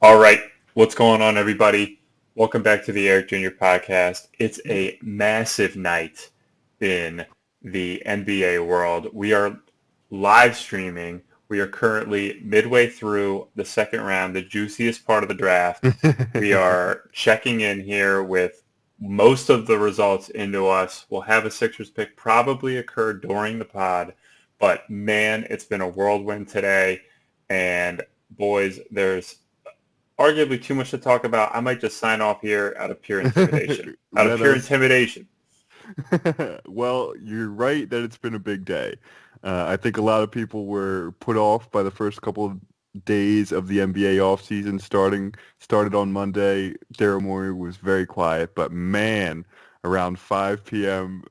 All right, what's going on, everybody? Welcome back to the Eric Jr. podcast. It's a massive night in the NBA world. We are live streaming. We are currently midway through the second round, the juiciest part of the draft. We are checking in here with most of the results into us. We'll have a Sixers pick probably occur during the pod, but man, it's been a whirlwind today. And boys, there's arguably too much to talk about. I might just sign off here out of pure intimidation. Intimidation. Well, you're right that it's been a big day. I think a lot of people were put off by the first couple of days of the NBA offseason started on Monday. Daryl Morey was very quiet, but man, around 5 p.m.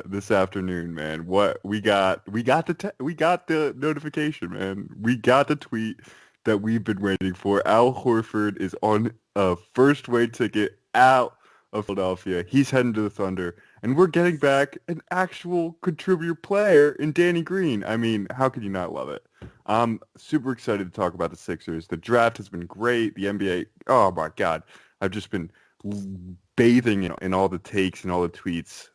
This afternoon, man, what we got the notification, man. We got the tweet that we've been waiting for. Al Horford is on a first-way ticket out of Philadelphia. He's heading to the Thunder, and we're getting back an actual contributor player in Danny Green. I mean, how could you not love it? I'm super excited to talk about the Sixers. The draft has been great. The NBA, oh my God, I've just been bathing in all the takes and all the tweets.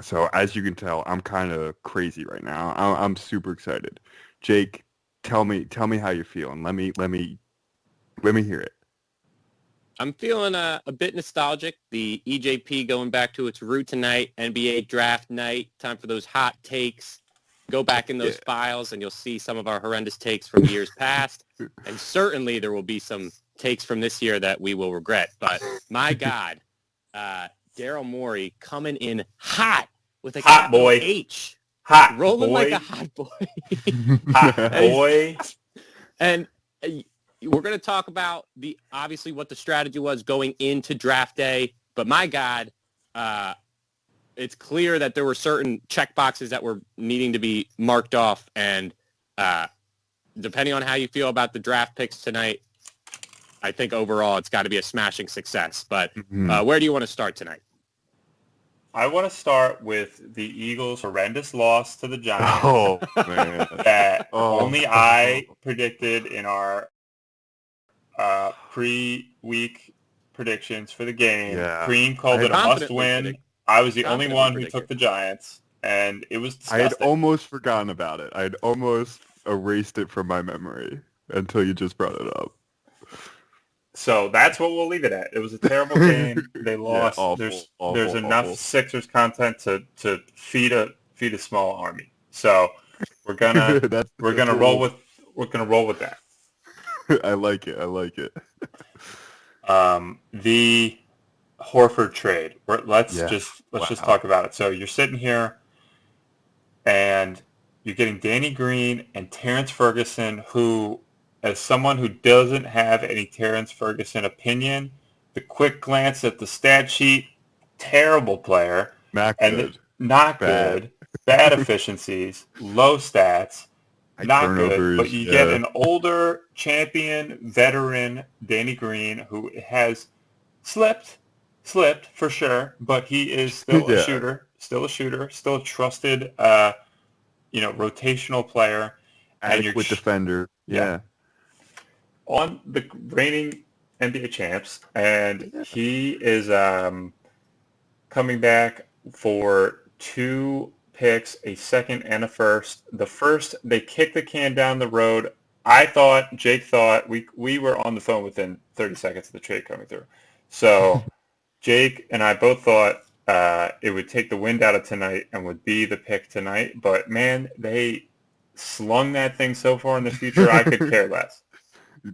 So as you can tell, I'm kind of crazy right now. I'm super excited. Jake, tell me how you're feeling. Let me hear it. I'm feeling a bit nostalgic. The EJP going back to its root tonight, NBA draft night. Time for those hot takes. Go back in those files and you'll see some of our horrendous takes from years past. And certainly there will be some takes from this year that we will regret. But my God, Daryl Morey coming in hot with a hot boy H. Hot rolling boy. like a hot boy. Hot boy. And we're going to talk about obviously what the strategy was going into draft day. But my God, it's clear that there were certain check boxes that were needing to be marked off. And depending on how you feel about the draft picks tonight, I think overall it's got to be a smashing success. But where do you want to start tonight? I want to start with the Eagles' horrendous loss to the Giants. Oh, man. That only I predicted in our pre-week predictions for the game. Yeah. Cream called it a must-win. I was the only one who took the Giants, and it was disgusting. I had almost forgotten about it. I had almost erased it from my memory until you just brought it up. So that's what we'll leave it at. It was a terrible game. They lost. Yeah, there's enough Sixers content to feed a small army. So we're gonna roll with that. I like it. The Horford trade. Let's just talk about it. So you're sitting here, and you're getting Danny Green and Terrence Ferguson, who, as someone who doesn't have any Terrence Ferguson opinion, the quick glance at the stat sheet, terrible player. Not good. Bad efficiencies, low stats, not good. But you get an older champion, veteran, Danny Green, who has slipped for sure, but he is still a shooter, still a trusted, rotational player. Adequate defender. Yeah. On the reigning NBA champs, and he is coming back for 2 picks, a second and a first. The first, they kicked the can down the road. Jake thought, we were on the phone within 30 seconds of the trade coming through. So Jake and I both thought it would take the wind out of tonight and would be the pick tonight. But, man, they slung that thing so far in the future, I could care less.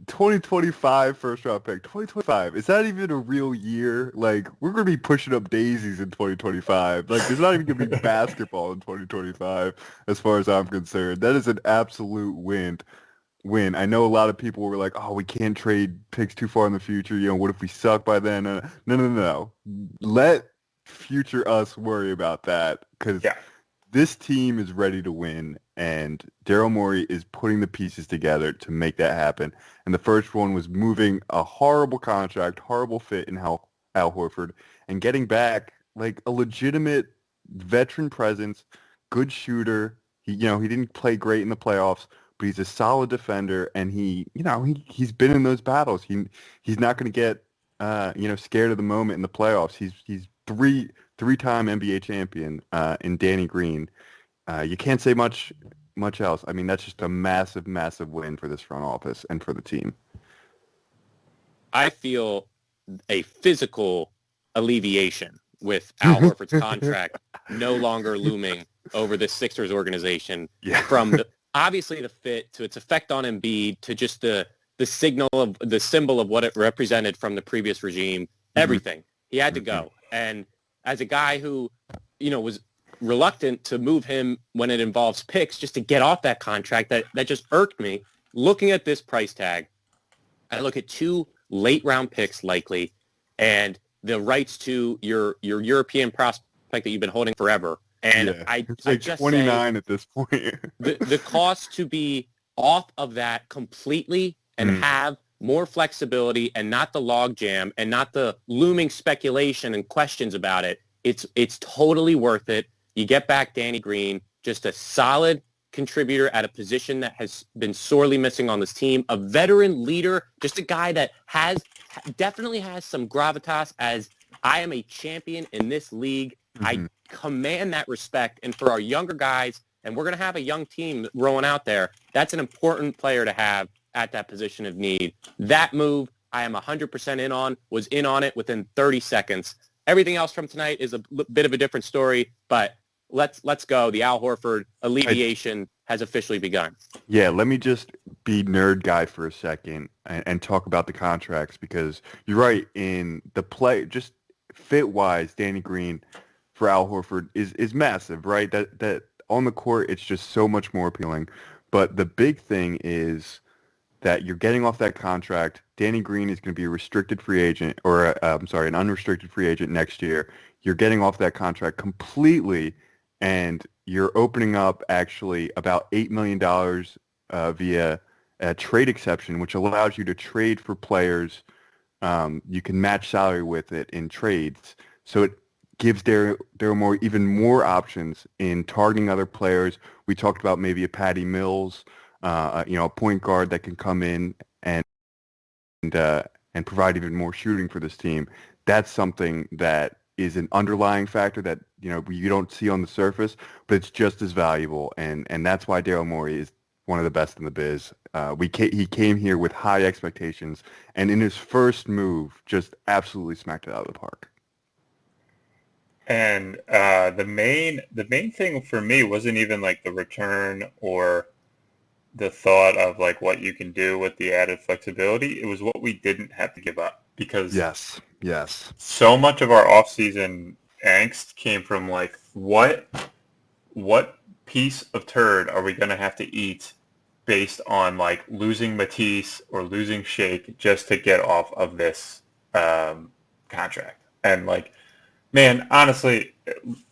2025 first round pick. 2025. Is that even a real year? Like, we're going to be pushing up daisies in 2025. Like, there's not even going to be basketball in 2025 as far as I'm concerned. That is an absolute win. I know a lot of people were like, oh, we can't trade picks too far in the future. What if we suck by then? No. Let future us worry about that, because this team is ready to win, and Daryl Morey is putting the pieces together to make that happen. And the first one was moving a horrible contract, horrible fit in Al Horford, and getting back like a legitimate veteran presence, good shooter. He didn't play great in the playoffs, but he's a solid defender, and he's been in those battles. He's not going to get scared of the moment in the playoffs. He's three-time NBA champion in Danny Green. You can't say much else. I mean, that's just a massive, massive win for this front office and for the team. I feel a physical alleviation with Al Horford's contract no longer looming over the Sixers organization. Yeah. From obviously the fit to its effect on Embiid to just the symbol of what it represented from the previous regime, everything. He had to go. And as a guy who, was reluctant to move him when it involves picks just to get off that contract, that just irked me. Looking at this price tag, I look at 2 late round picks likely, and the rights to your European prospect that you've been holding forever. And I just 29 at this point. the cost to be off of that completely and have more flexibility and not the log jam and not the looming speculation and questions about it. It's totally worth it. You get back Danny Green, just a solid contributor at a position that has been sorely missing on this team, a veteran leader, just a guy that definitely has some gravitas as I am a champion in this league. I command that respect. And for our younger guys, and we're going to have a young team rolling out there, that's an important player to have at that position of need. That move, I am 100% was in on it within 30 seconds. Everything else from tonight is a bit of a different story, but let's go. The Al Horford alleviation has officially begun. Yeah, let me just be nerd guy for a second and talk about the contracts, because you're right, in the play, just fit-wise, Danny Green for Al Horford is massive, right? That on the court, it's just so much more appealing. But the big thing is that you're getting off that contract. Danny Green is going to be a restricted free agent, or an unrestricted free agent next year. You're getting off that contract completely, and you're opening up actually about $8 million via a trade exception, which allows you to trade for players. You can match salary with it in trades. So it gives Daryl even more options in targeting other players. We talked about maybe a Patty Mills, a point guard that can come in and provide even more shooting for this team. That's something that is an underlying factor that you don't see on the surface, but it's just as valuable, and that's why Daryl Morey is one of the best in the biz. He came here with high expectations, and in his first move, just absolutely smacked it out of the park. And the main thing for me wasn't even like the return or the thought of like what you can do with the added flexibility. It was what we didn't have to give up, because yes, so much of our off-season angst came from like what piece of turd are we going to have to eat based on like losing Matisse or losing Shake just to get off of this contract. And like, man, honestly,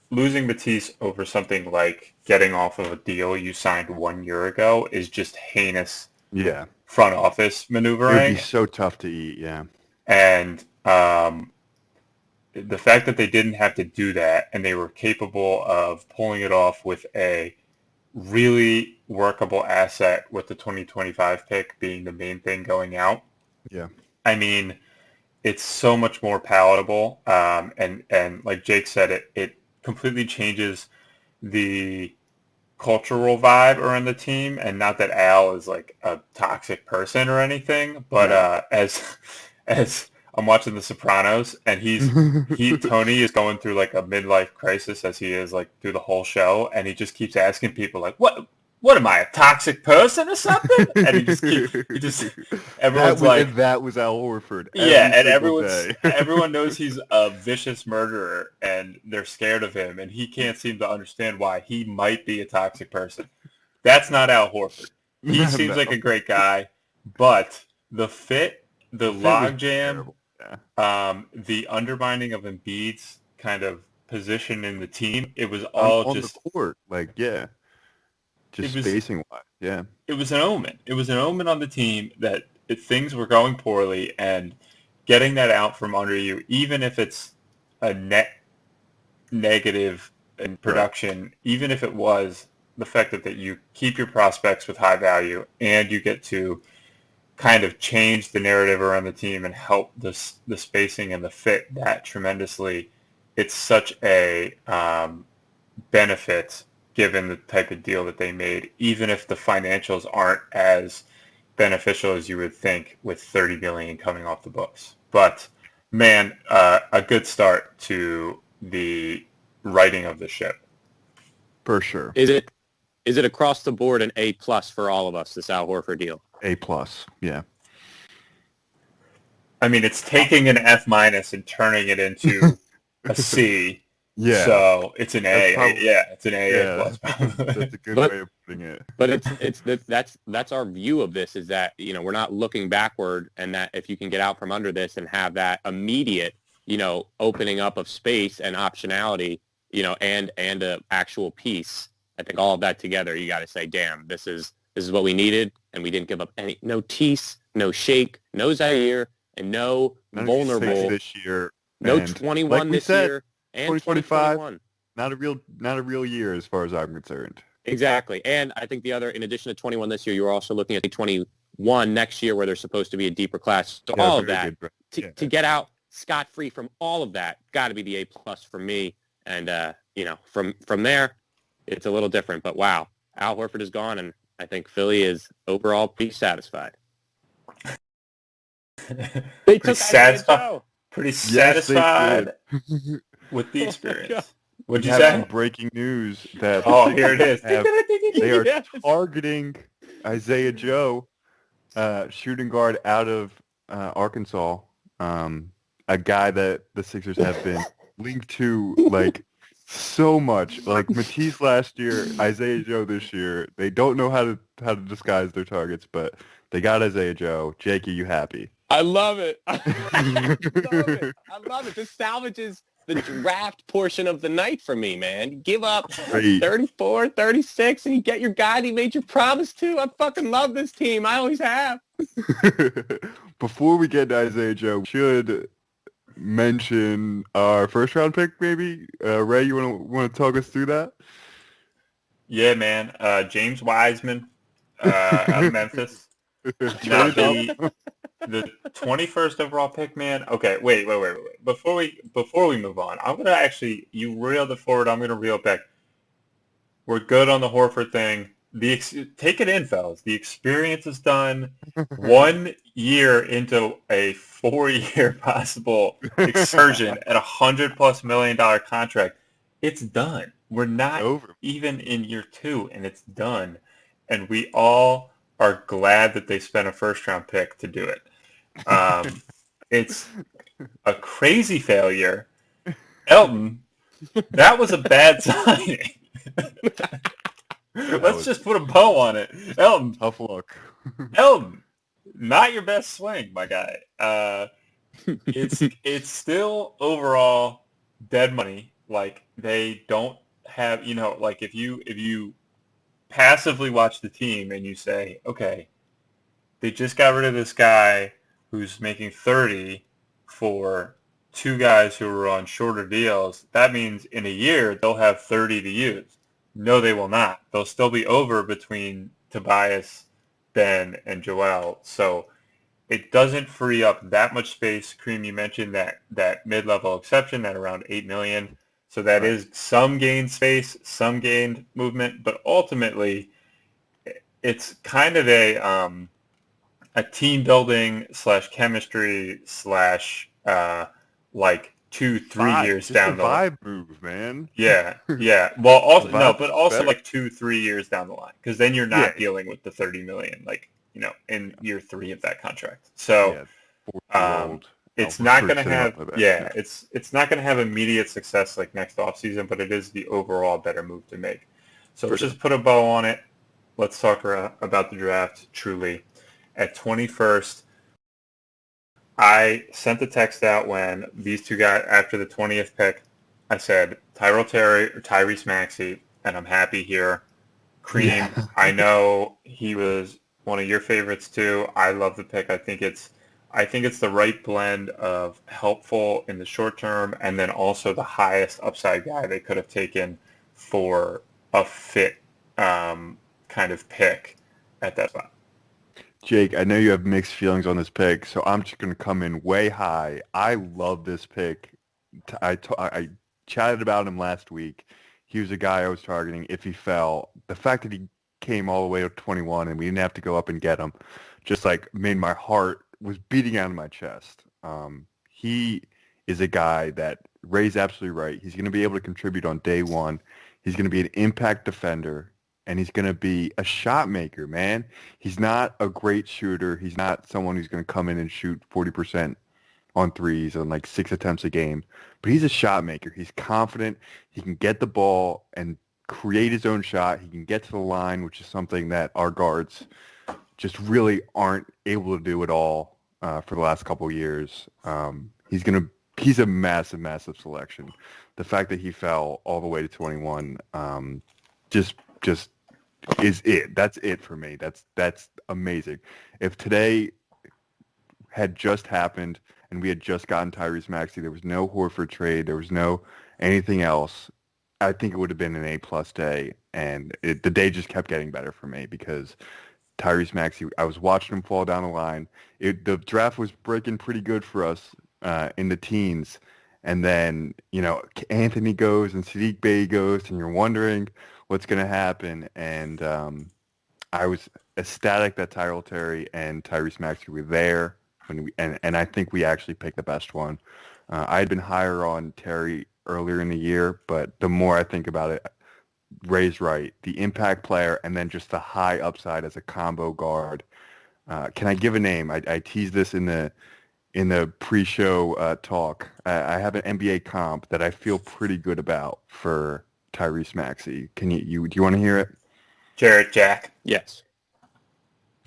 losing Matisse over something like getting off of a deal you signed 1 year ago is just heinous. Yeah. Front office maneuvering. It would be so tough to eat, yeah. And the fact that they didn't have to do that, and they were capable of pulling it off with a really workable asset, with the 2025 pick being the main thing going out. Yeah. I mean, it's so much more palatable. And like Jake said, it completely changes the cultural vibe around the team. And not that Al is like a toxic person or anything, but as I'm watching The Sopranos, and Tony is going through like a midlife crisis, as he is like through the whole show, and he just keeps asking people like, what am I, a toxic person or something? And everyone's like, that was Al Horford. Yeah, and everyone knows he's a vicious murderer, and they're scared of him, and he can't seem to understand why he might be a toxic person. That's not Al Horford. He seems like a great guy, but the fit, the logjam, the undermining of Embiid's kind of position in the team, it was all on just the court, like just spacing wise, yeah. It was an omen. It was an omen on the team that things were going poorly, and getting that out from under you, even if it's a net negative in production, even if it was the fact that you keep your prospects with high value and you get to kind of change the narrative around the team and help the spacing and the fit that tremendously. It's such a benefit given the type of deal that they made, even if the financials aren't as beneficial as you would think with $30 million coming off the books. But man, a good start to the writing of the ship. For sure. Is it across the board an A+ for all of us, this Al Horford deal? A+, yeah. I mean, it's taking an F- and turning it into a C. Yeah. So it's an A. It's an A+. That's a good way of putting it. But that's our view of this, is that, we're not looking backward, and that if you can get out from under this and have that immediate, opening up of space and optionality, and a actual piece, I think all of that together, you got to say, damn, this is what we needed, and we didn't give up no Tease, no Shake, no Zaire, and no vulnerable this year. No 21 like this year, and 2025. Not a real year as far as I'm concerned. Exactly. And I think in addition to 21 this year, you're also looking at the 21 next year, where there's supposed to be a deeper class. So all of that, to get out scot-free from all of that, got to be the A+ for me. And, from there, it's a little different. But wow, Al Horford is gone, and I think Philly is overall pretty satisfied. They took satisfied. Pretty satisfied with the experience. What'd you say? Breaking news that here it is. They are targeting Isaiah Joe, shooting guard out of Arkansas, a guy that the Sixers have been linked to like so much. Like Matisse last year, Isaiah Joe this year. They don't know how to disguise their targets, but they got Isaiah Joe. Jake, are you happy? I love it. I love it. This salvages the draft portion of the night for me, man. Give up 34, 36, and you get your guy that you made your promise to. I fucking love this team. I always have. Before we get to Isaiah Joe, we should mention our first round pick, maybe. Ray, you want to talk us through that? Yeah, man. James Wiseman out of Memphis. Now, the 21st overall pick, man. Okay, wait. Before we move on, I'm gonna actually, you reeled it forward. I'm gonna reel it back. We're good on the Horford thing. Take it in, fellas. The experience is done. 1 year into a 4-year possible excursion at $100+ million contract. It's done. We're not even in year 2, and it's done. And we all are glad that they spent a first-round pick to do it. It's a crazy failure. Elton, that was a bad signing. Let's just put a bow on it. Elton. Tough luck. Elton, not your best swing, my guy. It's still overall dead money. Like, they don't have, like if you passively watch the team and you say, okay, they just got rid of this guy who's making 30 for 2 guys who are on shorter deals. That means in a year they'll have 30 to use. No, they will not. They'll still be over between Tobias, Ben, and Joel. So it doesn't free up that much space. Cream, you mentioned that mid-level exception at around $8 million. So that is some gained space, some gained movement, but ultimately it's kind of a team building / chemistry / like 2-3 years down the line. Vibe move, man. Yeah. Well, also like 2-3 years down the line, because then you're not dealing with the $30 million, like, in year 3 of that contract. So it's not going to have it's not going to have immediate success like next offseason, but it is the overall better move to make. So let's just put a bow on it. Let's talk about the draft truly. At 21st, I sent the text out when these two got after the 20th pick. I said Tyrell Terry or Tyrese Maxey, and I'm happy here. Cream, I know he was one of your favorites too. I love the pick. I think it's the right blend of helpful in the short term and then also the highest upside guy they could have taken for a fit kind of pick at that spot. Jake, I know you have mixed feelings on this pick, so I'm just going to come in way high. I love this pick. I chatted about him last week. He was a guy I was targeting if he fell. The fact that he came all the way to 21 and we didn't have to go up and get him just like made my heart was beating out of my chest. He is a guy that Ray's absolutely right. He's going to be able to contribute on day one. He's going to be an impact defender, and he's going to be a shot maker, man. He's not a great shooter. He's not someone who's going to come in and shoot 40% on threes on like 6 attempts a game, but he's a shot maker. He's confident. He can get the ball and create his own shot. He can get to the line, which is something that our guards just really aren't able to do at all for the last couple of years. He's a massive, massive selection. The fact that he fell all the way to 21 just is it. That's it for me. That's amazing. If today had just happened and we had just gotten Tyrese Maxey, there was no Horford trade, there was no anything else, I think it would have been an A-plus day. And the day just kept getting better for me because Tyrese Maxey, I was watching him fall down the line. The draft was breaking pretty good for us in the teens. And then, Anthony goes and Sadiq Bey goes, and you're wondering what's going to happen. And I was ecstatic that Tyrell Terry and Tyrese Maxey were there. And I think we actually picked the best one. I had been higher on Terry earlier in the year, but the more I think about it, Ray's right. The impact player and then just the high upside as a combo guard. Can I give a name? I teased this in the pre-show talk. I have an NBA comp that I feel pretty good about for Tyrese Maxey. Do you want to hear it? Jarrett Jack. Yes.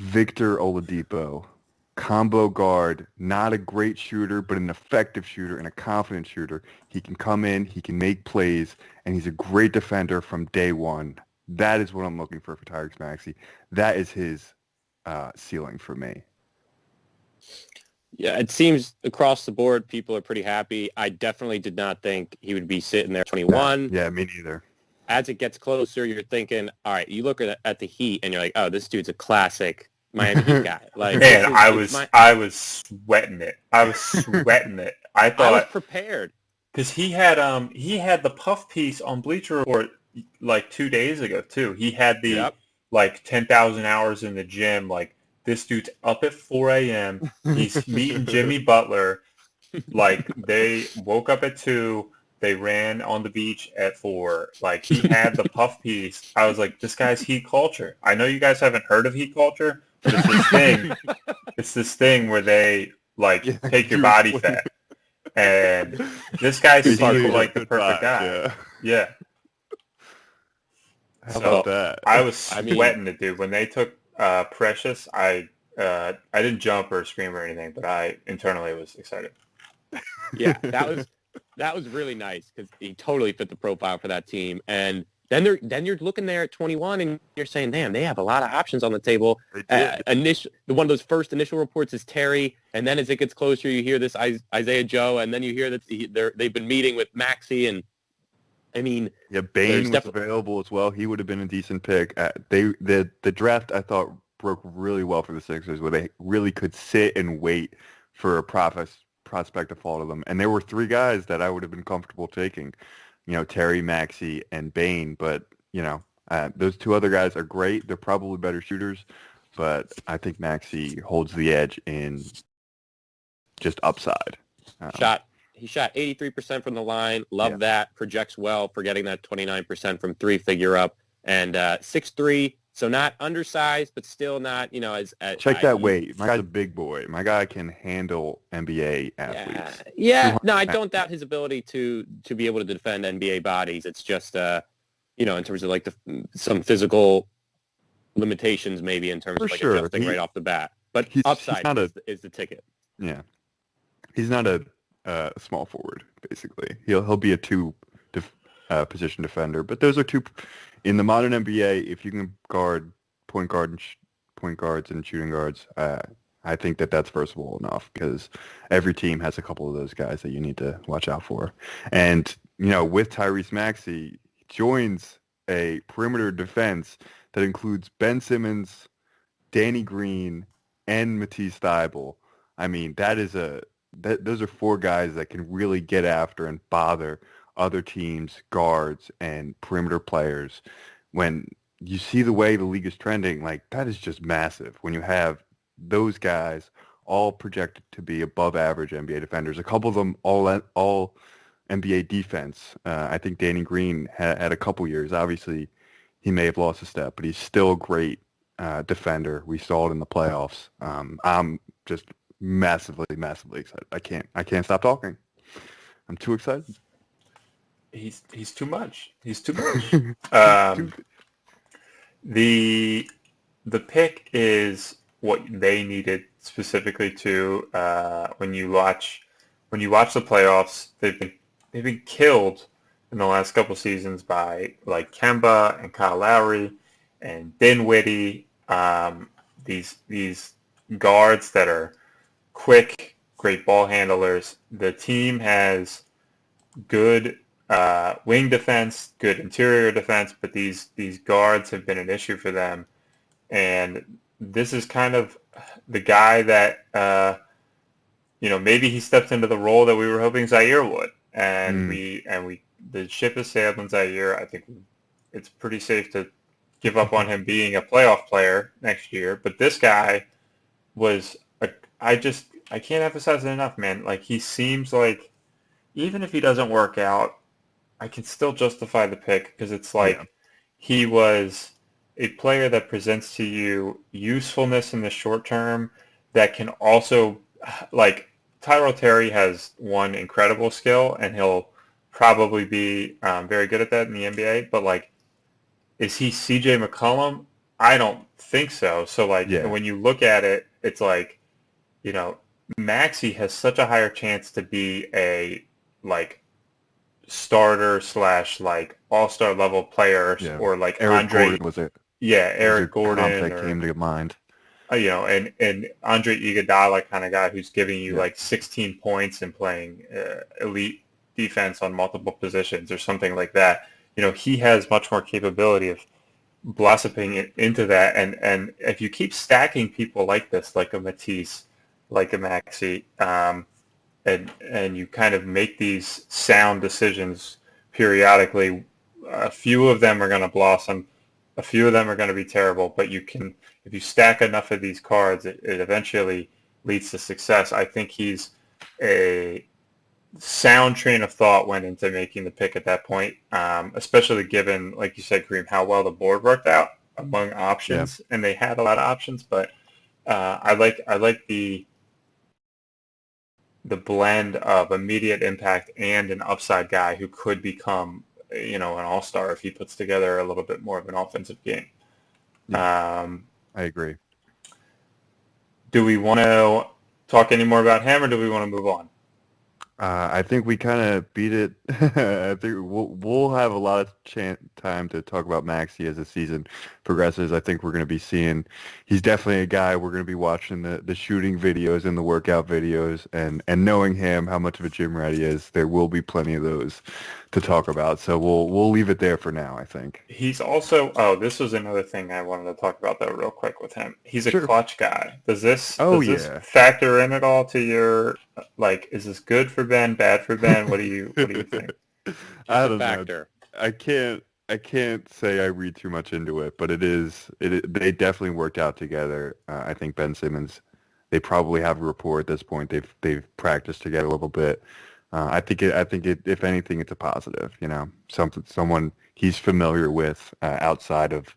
Victor Oladipo. Combo guard, not a great shooter, but an effective shooter and a confident shooter. He can come in, he can make plays, and he's a great defender from day one. That is what I'm looking for Tyrese Maxey. That is his ceiling for me. Yeah, it seems across the board people are pretty happy. I definitely did not think he would be sitting there 21. Yeah, me neither. As it gets closer, you're thinking, all right, you look at the Heat and you're like, oh, this dude's a classic Miami Heat guy. Like, man, I was sweating it. I thought I was prepared because he had the puff piece on Bleacher Report like 2 days ago too. He had the like 10,000 hours in the gym. Like this dude's up at 4 a.m. He's meeting Jimmy Butler. Like they woke up at 2. They ran on the beach at 4. Like he had the puff piece. I was like, this guy's Heat culture. I know you guys haven't heard of Heat culture. But it's this thing. It's this thing where they like take your body fat, and this guy seemed like the perfect guy. Yeah. How about that? I was sweating it, dude. When they took Precious, I didn't jump or scream or anything, but I internally was excited. Yeah, that was really nice because he totally fit the profile for that team, and. Then you're looking there at 21 and you're saying, damn, they have a lot of options on the table. One of those first initial reports is Terry, and then as it gets closer, you hear this Isaiah Joe, and then you hear that they've been meeting with Maxey, and I mean, yeah, Bain was available as well. He would have been a decent pick. The draft I thought broke really well for the Sixers, where they really could sit and wait for a prospect to fall to them, and there were 3 guys that I would have been comfortable taking. Terry, Maxey, and Bain, but, those 2 other guys are great. They're probably better shooters, but I think Maxey holds the edge in just upside. He shot 83% from the line. Love that. Projects well for getting that 29% from 3 figure up. And 6'3", so not undersized, but still not, as check that weight. My guy's a big boy. My guy can handle NBA athletes. Yeah. No, I don't doubt his ability to be able to defend NBA bodies. It's just, in terms of like some physical limitations, maybe in terms of like adjusting right off the bat. But upside is the ticket. Yeah, he's not a small forward. Basically, he'll be a 2 position defender. But those are 2. In the modern NBA, if you can guard point guards and shooting guards, I think that's versatile enough because every team has a couple of those guys that you need to watch out for. And, with Tyrese Maxey, joins a perimeter defense that includes Ben Simmons, Danny Green, and Matisse Thybulle. I mean, those are four guys that can really get after and bother other teams' guards and perimeter players. When you see the way the league is trending, like, that is just massive. When you have those guys all projected to be above average NBA defenders, a couple of them all NBA defense. I think Danny Green had a couple years. Obviously, he may have lost a step, but he's still a great defender. We saw it in the playoffs. I'm just massively excited. I can't stop talking. I'm too excited. He's too much. He's too much. The pick is what they needed specifically to when you watch the playoffs. They've been killed in the last couple seasons by like Kemba and Kyle Lowry and Dinwiddie. These guards that are quick, great ball handlers. The team has good wing defense, good interior defense, but these guards have been an issue for them. And this is kind of the guy that maybe he steps into the role that we were hoping Zaire would. And the ship has sailed on Zaire. I think it's pretty safe to give up on him being a playoff player next year. But this guy was I can't emphasize it enough, man. Like, he seems like, even if he doesn't work out, I can still justify the pick, because it's like he was a player that presents to you usefulness in the short term that can also, like, Tyrell Terry has one incredible skill, and he'll probably be very good at that in the NBA, but, like, is he CJ McCollum? I don't think so. So, like, when you look at it, it's like, Maxey has such a higher chance to be a, like, starter / like all-star level player, or like Eric Andre Gordon was it? Yeah, Eric Gordon, that came to mind. And Andre Iguodala kind of guy who's giving you like 16 points and playing elite defense on multiple positions or something like that. He has much more capability of blossoming it into that. And if you keep stacking people like this, like a Matisse, like a Maxey, and you kind of make these sound decisions periodically, a few of them are going to blossom, a few of them are going to be terrible, but if you stack enough of these cards, it eventually leads to success. I think he's a sound train of thought went into making the pick at that point, especially given, like you said, Kareem, how well the board worked out among options, and they had a lot of options, but I like the blend of immediate impact and an upside guy who could become, an all-star if he puts together a little bit more of an offensive game. I agree. Do we want to talk any more about him, or do we want to move on? I think we kind of beat it. I think we'll have a lot of time to talk about Maxey as the season progresses. I think we're going to be seeing, he's definitely a guy we're going to be watching the shooting videos and the workout videos, and knowing him, how much of a gym rat he is, there will be plenty of those to talk about. So we'll leave it there for now, I think. He's also, this was another thing I wanted to talk about though real quick with him. He's a clutch guy. Does this factor in at all to your, like, is this good for Ben, bad for Ben? What do you think? I don't know. I can't say I read too much into it, but they definitely worked out together. I think Ben Simmons, they probably have a rapport at this point. They've practiced together a little bit. I think if anything, it's a positive. Someone he's familiar with outside of,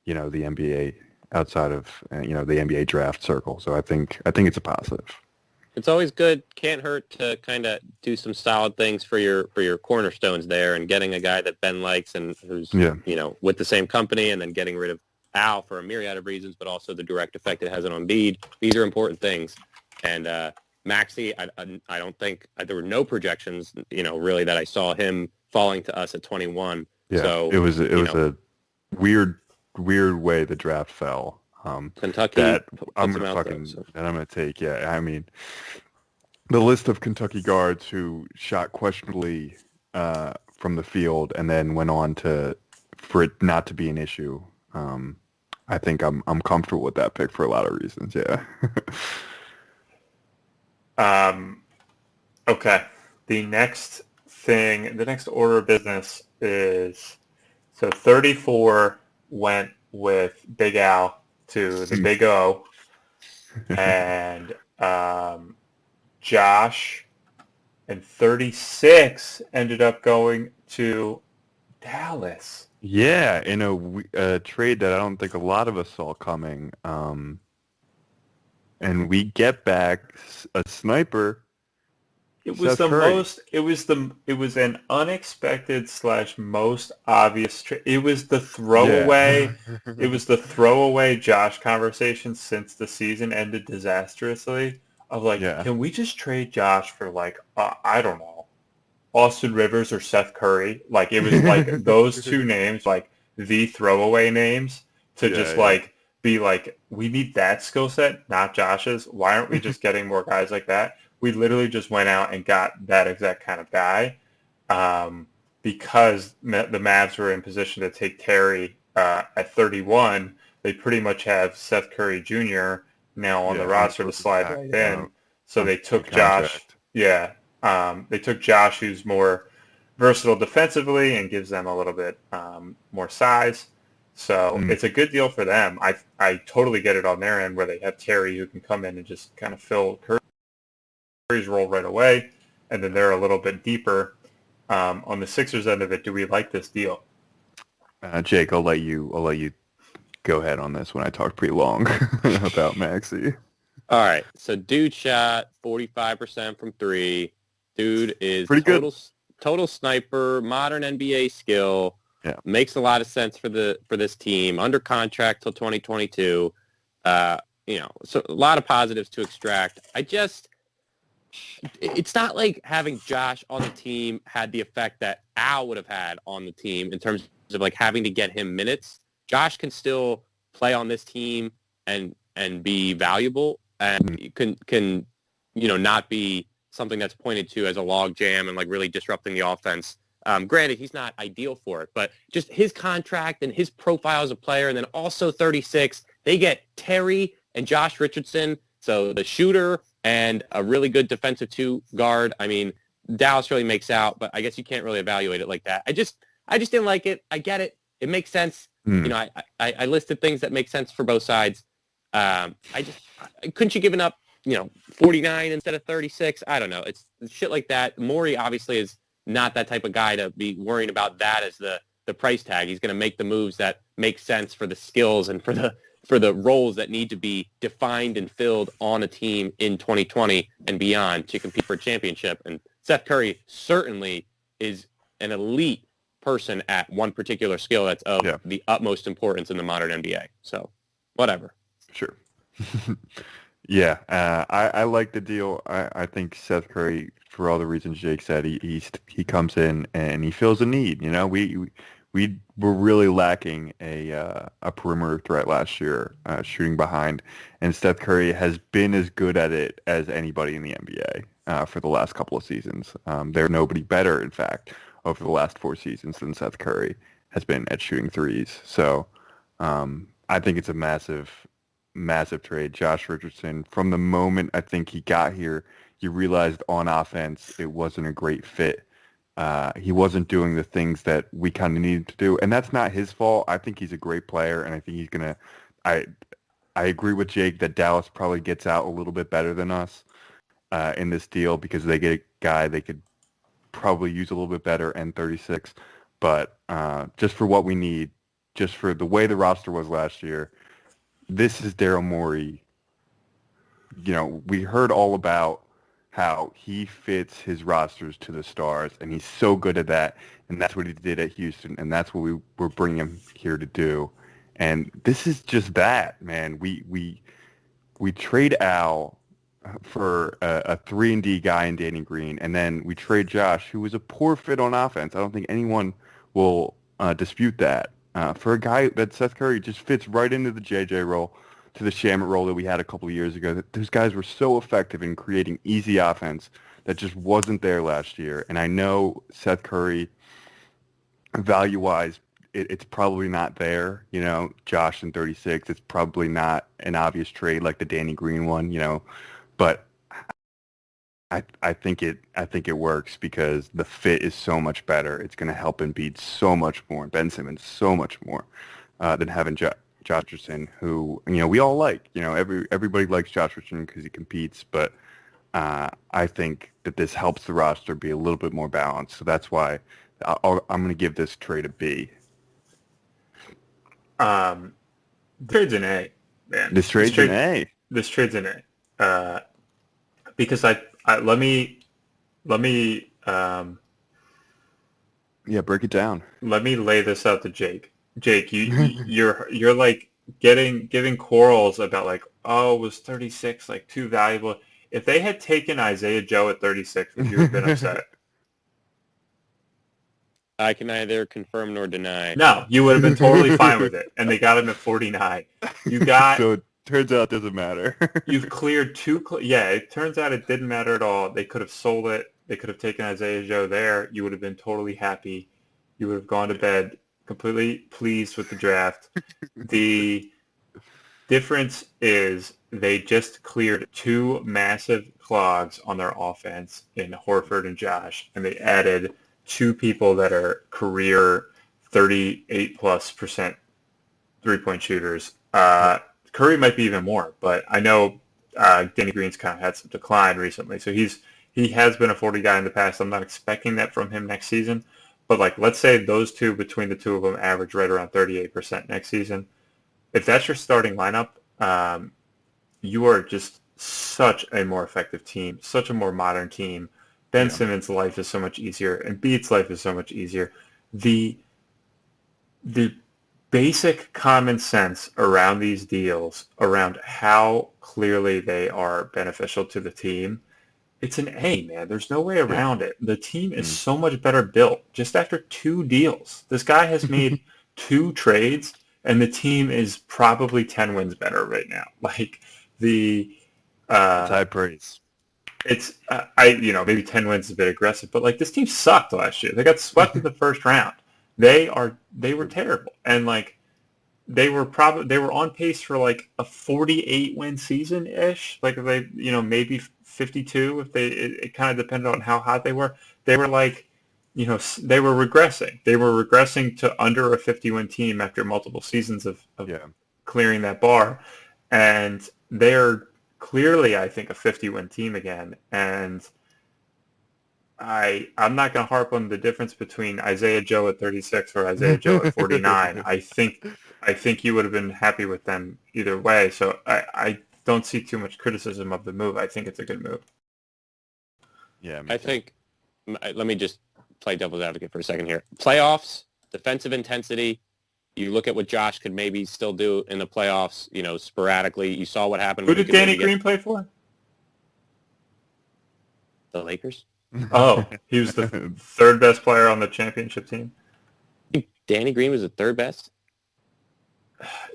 the NBA, outside of the NBA draft circle. So I think it's a positive. It's always good. Can't hurt to kind of do some solid things for your cornerstones there, and getting a guy that Ben likes and who's with the same company, and then getting rid of Al for a myriad of reasons, but also the direct effect it has on Embiid. These are important things. And Maxey, I don't think there were no projections, really, that I saw him falling to us at 21. Yeah, so it was a weird way the draft fell. Kentucky, that I'm going to take. Yeah, I mean, the list of Kentucky guards who shot questionably from the field and then went on to for it not to be an issue. I think I'm comfortable with that pick for a lot of reasons. Yeah. Okay. The next order of business is, so 34 went with Big Al to the Big O, and Josh and 36 ended up going to Dallas. Yeah, in a trade that I don't think a lot of us saw coming. And we get back a sniper. It was it was an unexpected / most obvious trade. It was the throwaway. Yeah. It was the throwaway Josh conversation since the season ended disastrously. Of like, can we just trade Josh for like, I don't know, Austin Rivers or Seth Curry? Like, it was like those two names, like the throwaway names, to just like be like, we need that skill set, not Josh's. Why aren't we just getting more guys like that? We literally just went out and got that exact kind of guy, because the Mavs were in position to take Terry at 31. They pretty much have Seth Curry Jr. now on the roster to slide right in. So they took Josh. Yeah, they took Josh, who's more versatile defensively and gives them a little bit more size. So it's a good deal for them. I totally get it on their end where they have Terry who can come in and just kind of fill Curry's role right away, and then they're a little bit deeper. On the Sixers end of it, do we like this deal? Jake, I'll let you go ahead on this when I talked pretty long about Maxey. All right, so dude shot 45% from three. Dude is pretty total sniper, modern NBA skill. Yeah, makes a lot of sense for this team. Under contract till 2022. So a lot of positives to extract. It's not like having Josh on the team had the effect that Al would have had on the team in terms of like having to get him minutes. Josh can still play on this team and be valuable and can not be something that's pointed to as a log jam and like really disrupting the offense. Granted, he's not ideal for it, but just his contract and his profile as a player, and then also 36, they get Terry and Josh Richardson, so the shooter and a really good defensive two guard. I mean, Dallas really makes out, but I guess you can't really evaluate it like that. I just didn't like it. I get it. It makes sense. I listed things that make sense for both sides. Couldn't you given up, 49 instead of 36? I don't know. It's shit like that. Morey obviously is not that type of guy to be worrying about that as the price tag. He's going to make the moves that make sense for the skills and for the roles that need to be defined and filled on a team in 2020 and beyond to compete for a championship. And Seth Curry certainly is an elite person at one particular skill that's of the utmost importance in the modern NBA. So, whatever. Sure. Yeah, I like the deal. I think Seth Curry, for all the reasons Jake said, he comes in and he fills a need. We were really lacking a perimeter threat last year, shooting behind, and Seth Curry has been as good at it as anybody in the NBA for the last couple of seasons. There's nobody better, in fact, over the last 4 seasons than Seth Curry has been at shooting threes. So I think it's a massive trade. Josh Richardson, from the moment I think he got here, you realized on offense it wasn't a great fit. He wasn't doing the things that we kind of needed to do, and that's not his fault. I think he's a great player, and I think he's gonna. I agree with Jake that Dallas probably gets out a little bit better than us in this deal because they get a guy they could probably use a little bit better and 36. But just for what we need, just for the way the roster was last year, this is Daryl Morey. We heard all about how he fits his rosters to the stars, and he's so good at that, and that's what he did at Houston, and that's what we were bringing him here to do. And this is just that, man. We trade Al for a 3-and-D guy in Danny Green, and then we trade Josh, who was a poor fit on offense. I don't think anyone will dispute that. For a guy that Seth Curry just fits right into the JJ role, to the Shamit role that we had a couple of years ago. Those guys were so effective in creating easy offense that just wasn't there last year. And I know Seth Curry, value-wise, it's probably not there. Josh in 36. It's probably not an obvious trade like the Danny Green one. But I think it works because the fit is so much better. It's going to help Embiid so much more, Ben Simmons so much more than having Josh Richardson, who we all like. Everybody likes Josh Richardson because he competes, but I think that this helps the roster be a little bit more balanced. So that's why I'm going to give this trade a B. Trade's an A, man. This trade's an A. This trade's an A. Because I let me break it down. Let me lay this out to Jake. Jake, you're like giving quarrels about like, oh, was 36 like too valuable? If they had taken Isaiah Joe at 36, would you have been upset? I can neither confirm nor deny. No, you would have been totally fine with it, and they got him at 49. So it turns out it doesn't matter. You've cleared two. Yeah, it turns out it didn't matter at all. They could have sold it. They could have taken Isaiah Joe there. You would have been totally happy. You would have gone to bed completely pleased with the draft. The difference is they just cleared two massive clogs on their offense in Horford and Josh, and they added two people that are career 38+% three-point shooters. Curry might be even more, but I know Danny Green's kind of had some decline recently, so he has been a 40 guy in the past. I'm not expecting that from him next season, but like let's say those two, between the two of them, average right around 38% next season. If that's your starting lineup, you are just such a more effective team, such a more modern team. Ben Simmons' life is so much easier, and Embiid's life is so much easier. The basic common sense around these deals, around how clearly they are beneficial to the team, it's an A, man. There's no way around it. The team is so much better built just after two deals. This guy has made two trades, and the team is probably 10 wins better right now. Like it's high praise. It's maybe 10 wins is a bit aggressive, but like this team sucked last year. They got swept in the first round. They were terrible, and like they were on pace for like a 48 win season ish. Like they maybe 52 if it kind of depended on how hot they were. They were like they were regressing. They were regressing to under a 50 win team after multiple seasons of clearing that bar, and they're clearly, I think, a 50-win team again, and I'm not going to harp on the difference between Isaiah Joe at 36 or Isaiah Joe at 49. I think you would have been happy with them either way, so I don't see too much criticism of the move. I think it's a good move. Yeah, I think, let me just play devil's advocate for a second here. Playoffs, defensive intensity. You look at what Josh could maybe still do in the playoffs, sporadically. You saw what happened. Who did Danny Green play for? The Lakers. Oh, he was the third best player on the championship team. Danny Green was the third best?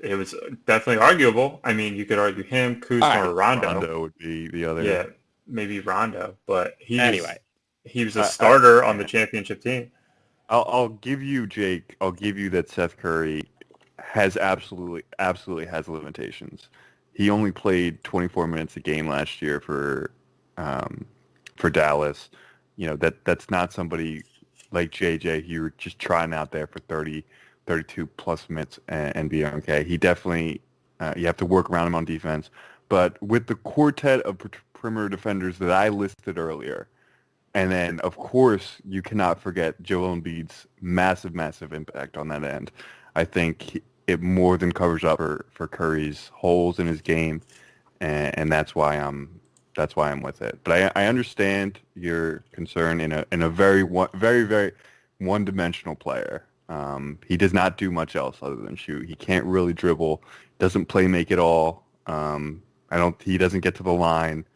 It was definitely arguable. I mean, you could argue him, Kuzma, or Rondo. Rondo would be the other. Yeah, maybe Rondo, but he was a starter on the championship team. I'll give you, Jake. I'll give you that Seth Curry has absolutely has limitations. He only played 24 minutes a game last year for Dallas. That's not somebody like JJ who you're just trying out there for 30, 32 plus minutes and be okay. He definitely you have to work around him on defense. But with the quartet of perimeter defenders that I listed earlier. And then, of course, you cannot forget Joel Embiid's massive, massive impact on that end. I think it more than covers up for Curry's holes in his game, and that's why I'm with it. But I understand your concern in a very, very one-dimensional player. He does not do much else other than shoot. He can't really dribble. Doesn't play make at all. He doesn't get to the line.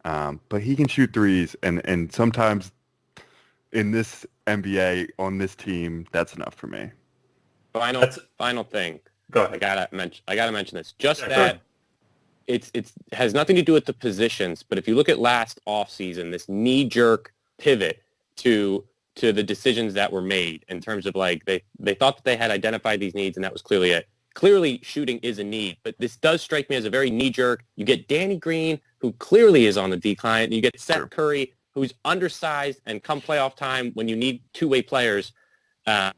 But he can shoot threes, and sometimes in this NBA on this team, that's enough for me. Final thing. Go ahead. I gotta mention this. It has nothing to do with the positions, but if you look at last offseason, this knee-jerk pivot to to the decisions that were made in terms of like they thought that they had identified these needs and that was clearly it. Clearly, shooting is a need, but this does strike me as a very knee-jerk. You get Danny Green, who clearly is on the decline, and you get Seth Curry, who's undersized, and come playoff time when you need two-way players, and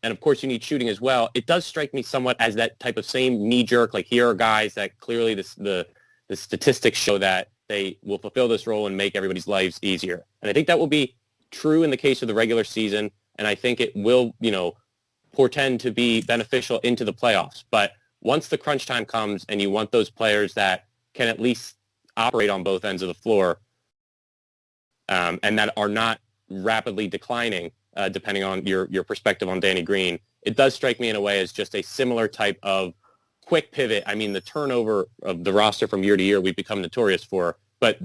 of course you need shooting as well. It does strike me somewhat as that type of same knee-jerk, like here are guys that clearly the statistics show that they will fulfill this role and make everybody's lives easier. And I think that will be true in the case of the regular season, and I think it will, portend to be beneficial into the playoffs. But once the crunch time comes and you want those players that can at least operate on both ends of the floor and that are not rapidly declining, depending on your perspective on Danny Green, it does strike me in a way as just a similar type of quick pivot. I mean, the turnover of the roster from year to year we've become notorious for, but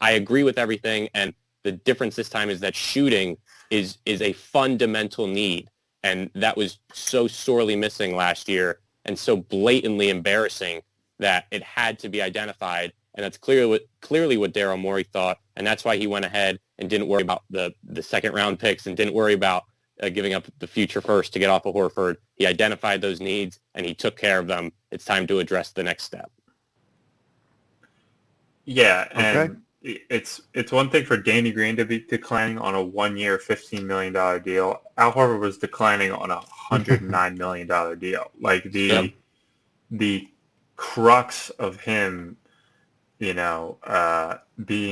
I agree with everything. And the difference this time is that shooting is a fundamental need. And that was so sorely missing last year and so blatantly embarrassing that it had to be identified. And that's clearly what Daryl Morey thought. And that's why he went ahead and didn't worry about the second round picks and didn't worry about giving up the future first to get off of Horford. He identified those needs and he took care of them. It's time to address the next step. Yeah, and it's one thing for Danny Green to be declining on a 1-year, $15 million deal. Al Horford was declining on a $109 million deal. Like the crux of him, being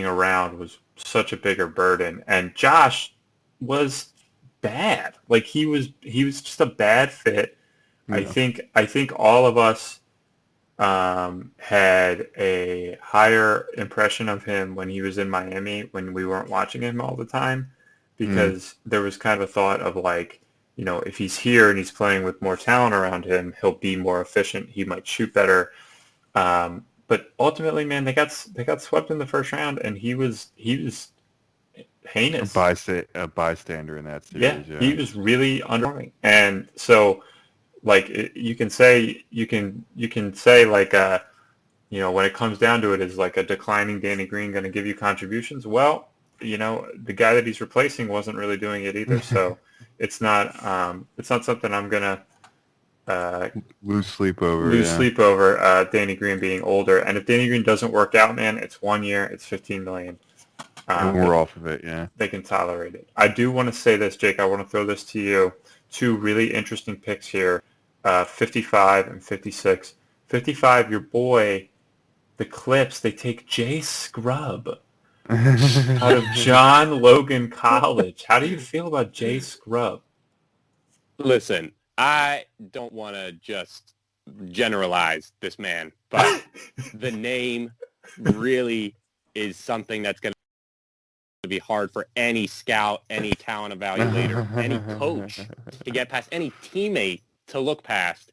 around was such a bigger burden. And Josh was bad. Like he was just a bad fit. Yeah. I think all of us had a higher impression of him when he was in Miami, when we weren't watching him all the time, because there was kind of a thought of like, if he's here and he's playing with more talent around him, he'll be more efficient. He might shoot better. But ultimately, man, they got swept in the first round, and he was heinous. A bystander in that series. Yeah, he was really underwhelming, and so. Like you can say like when it comes down to it, is like a declining Danny Green going to give you contributions? Well, the guy that he's replacing wasn't really doing it either. So it's not something I'm gonna lose sleep over. Danny Green being older, and if Danny Green doesn't work out, man, it's 1 year, it's $15 million. And we're off of it. Yeah, they can tolerate it. I do want to say this, Jake. I want to throw this to you. Two really interesting picks here. 55 and 56. 55, your boy, the Clips, they take Jay Scrubb out of John Logan College. How do you feel about Jay Scrubb? Listen, I don't want to just generalize this man, but the name really is something that's going to be hard for any scout, any talent evaluator, any coach to get past, any teammate to look past.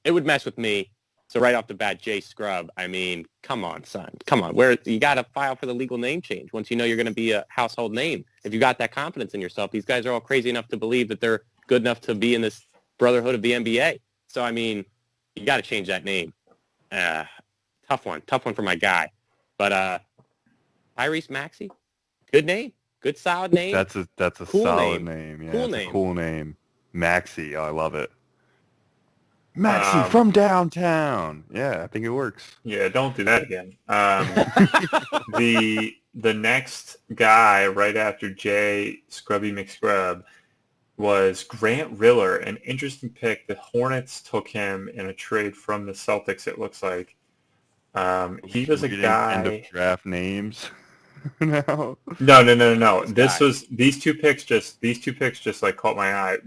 It would mess with me. So right off the bat, Jay Scrubb, I mean, come on, son. Come on. Where you got to file for the legal name change once you know you're going to be a household name. If you got that confidence in yourself, these guys are all crazy enough to believe that they're good enough to be in this brotherhood of the NBA. So, I mean, you got to change that name. Tough one for my guy. But Tyrese Maxey, good name. Good, solid name. That's a cool solid name. Yeah, cool name. A cool name. Maxey. Oh, I love it. Maxey from downtown. Yeah, I think it works. Yeah, don't do that again. The next guy right after Jay Scrubby McScrub was Grant Riller, an interesting pick. The Hornets took him in a trade from the Celtics, it looks like. He was a guy... End of draft names now? No. These two picks just like caught my eye.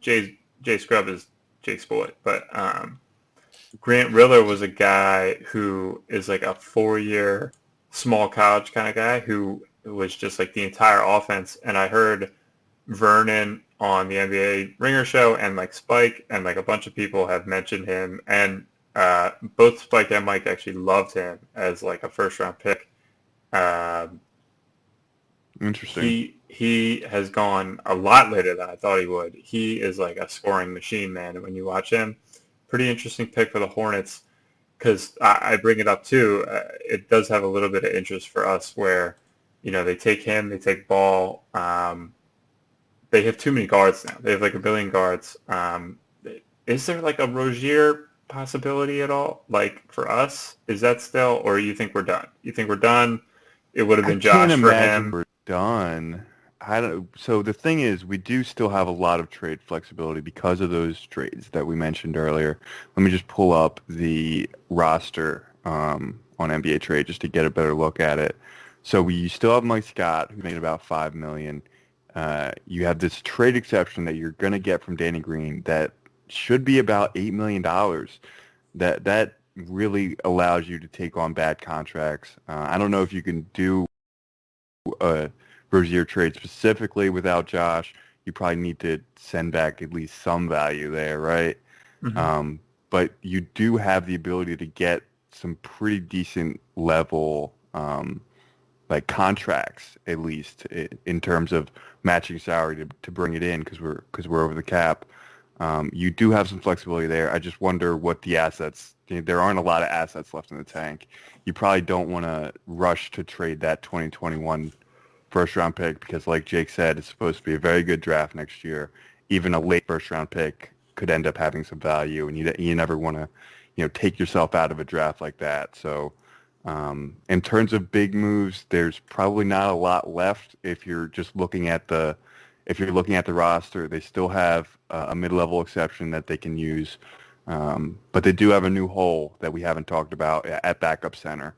Jay Scrub is Jay Sport, but Grant Riller was a guy who is like a 4-year small college kind of guy who was just like the entire offense. And I heard Vernon on the NBA Ringer show and like Spike and like a bunch of people have mentioned him, and both Spike and Mike actually loved him as like a first round pick. Interesting. He has gone a lot later than I thought he would. He is like a scoring machine, man. When you watch him, pretty interesting pick for the Hornets, because I bring it up too. It does have a little bit of interest for us where, they take him, they take Ball, they have too many guards now. They have like a billion guards. Is there like a Rozier possibility at all? Like for us, is that still, or you think we're done? You think we're done? It would have been can't Josh for imagine him. we're done. I don't. So the thing is, we do still have a lot of trade flexibility because of those trades that we mentioned earlier. Let me just pull up the roster on NBA Trade just to get a better look at it. So we still have Mike Scott, who made about $5 million. You have this trade exception that you're going to get from Danny Green that should be about $8 million. That really allows you to take on bad contracts. I don't know if you can do a Rozier trade specifically without Josh. You probably need to send back at least some value there, right? Mm-hmm. But you do have the ability to get some pretty decent level like contracts, at least in terms of matching salary to bring it in because we're over the cap. You do have some flexibility there. I just wonder what the assets. There aren't a lot of assets left in the tank. You probably don't want to rush to trade that 2021 first-round pick because, like Jake said, it's supposed to be a very good draft next year. Even a late first-round pick could end up having some value, and you never want to, take yourself out of a draft like that. So, in terms of big moves, there's probably not a lot left if you're just looking at the roster. They still have a mid-level exception that they can use, but they do have a new hole that we haven't talked about at backup center.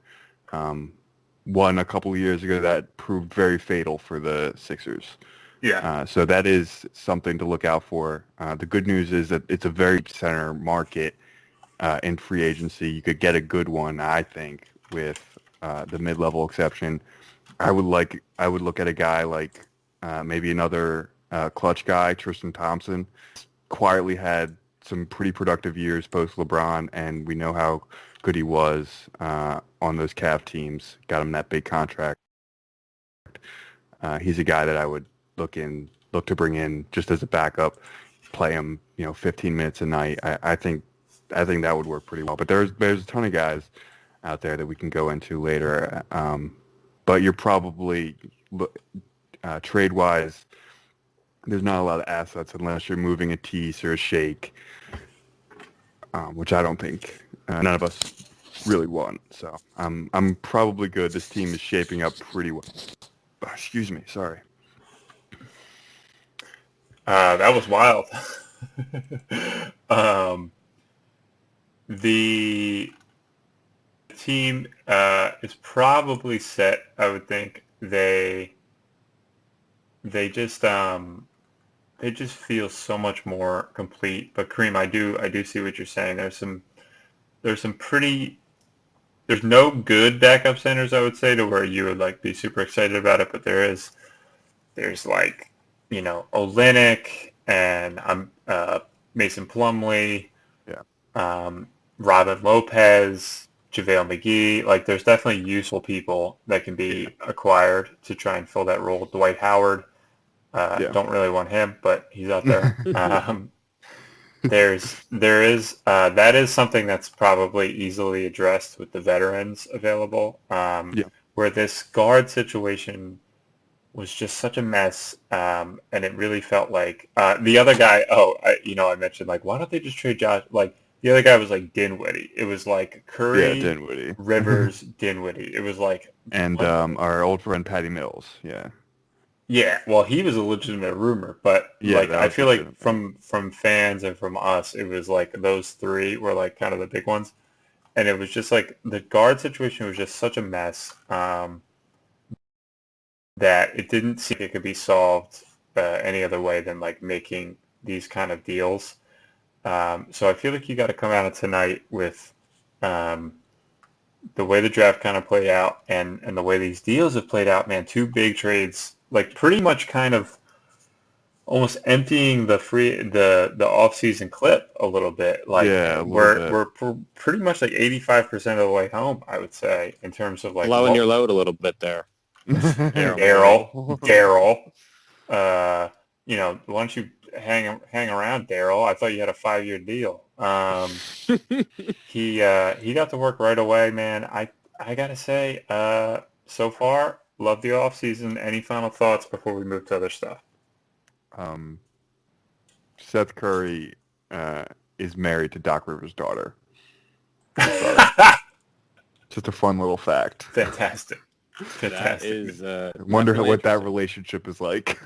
One a couple of years ago that proved very fatal for the Sixers. Yeah. So that is something to look out for. The good news is that it's a very center market in free agency. You could get a good one, I think, with the mid-level exception. I would look at a guy like maybe another clutch guy, Tristan Thompson. Quietly had some pretty productive years post LeBron, and we know how good he was on those Cavs teams. Got him that big contract. He's a guy that I would look to bring in just as a backup, play him 15 minutes a night. I think that would work pretty well. But there's a ton of guys out there that we can go into later. But you're probably trade wise, there's not a lot of assets unless you're moving a Tease or a Shake, which I don't think none of us really want. So I'm probably good. This team is shaping up pretty well. Excuse me, sorry. That was wild. The team is probably set. I would think they just feel so much more complete. But Kareem, I do see what you're saying. There's some pretty. There's no good backup centers, I would say, to where you would like be super excited about it. But there's like Olynyk and Mason Plumlee, Robin Lopez, JaVale McGee. Like there's definitely useful people that can be acquired to try and fill that role. Dwight Howard. Don't really want him, but he's out there. That is something that's probably easily addressed with the veterans available. Where this guard situation was just such a mess, and it really felt like the other guy. I mentioned like why don't they just trade Josh? Like the other guy was like Dinwiddie. It was like Curry, Dinwiddie, Rivers, Dinwiddie. It was like and our old friend Patty Mills. Yeah, well, he was a legitimate rumor, but I feel like from fans and from us, it was like those three were like kind of the big ones, and it was just like the guard situation was just such a mess that it didn't seem like it could be solved any other way than like making these kind of deals. So I feel like you got to come out of tonight with the way the draft kind of played out and the way these deals have played out, man. Two big trades. Like pretty much kind of almost emptying the off-season clip a little bit. Like we're pretty much like 85% of the way home, I would say, in terms of like blowing your load a little bit there. Daryl. Why don't you hang around, Daryl? I thought you had a 5-year deal. He got to work right away, man. I gotta say, so far. Love the off season. Any final thoughts before we move to other stuff? Seth Curry is married to Doc Rivers' daughter. Just a fun little fact. Fantastic. That is. I wonder what that relationship is like.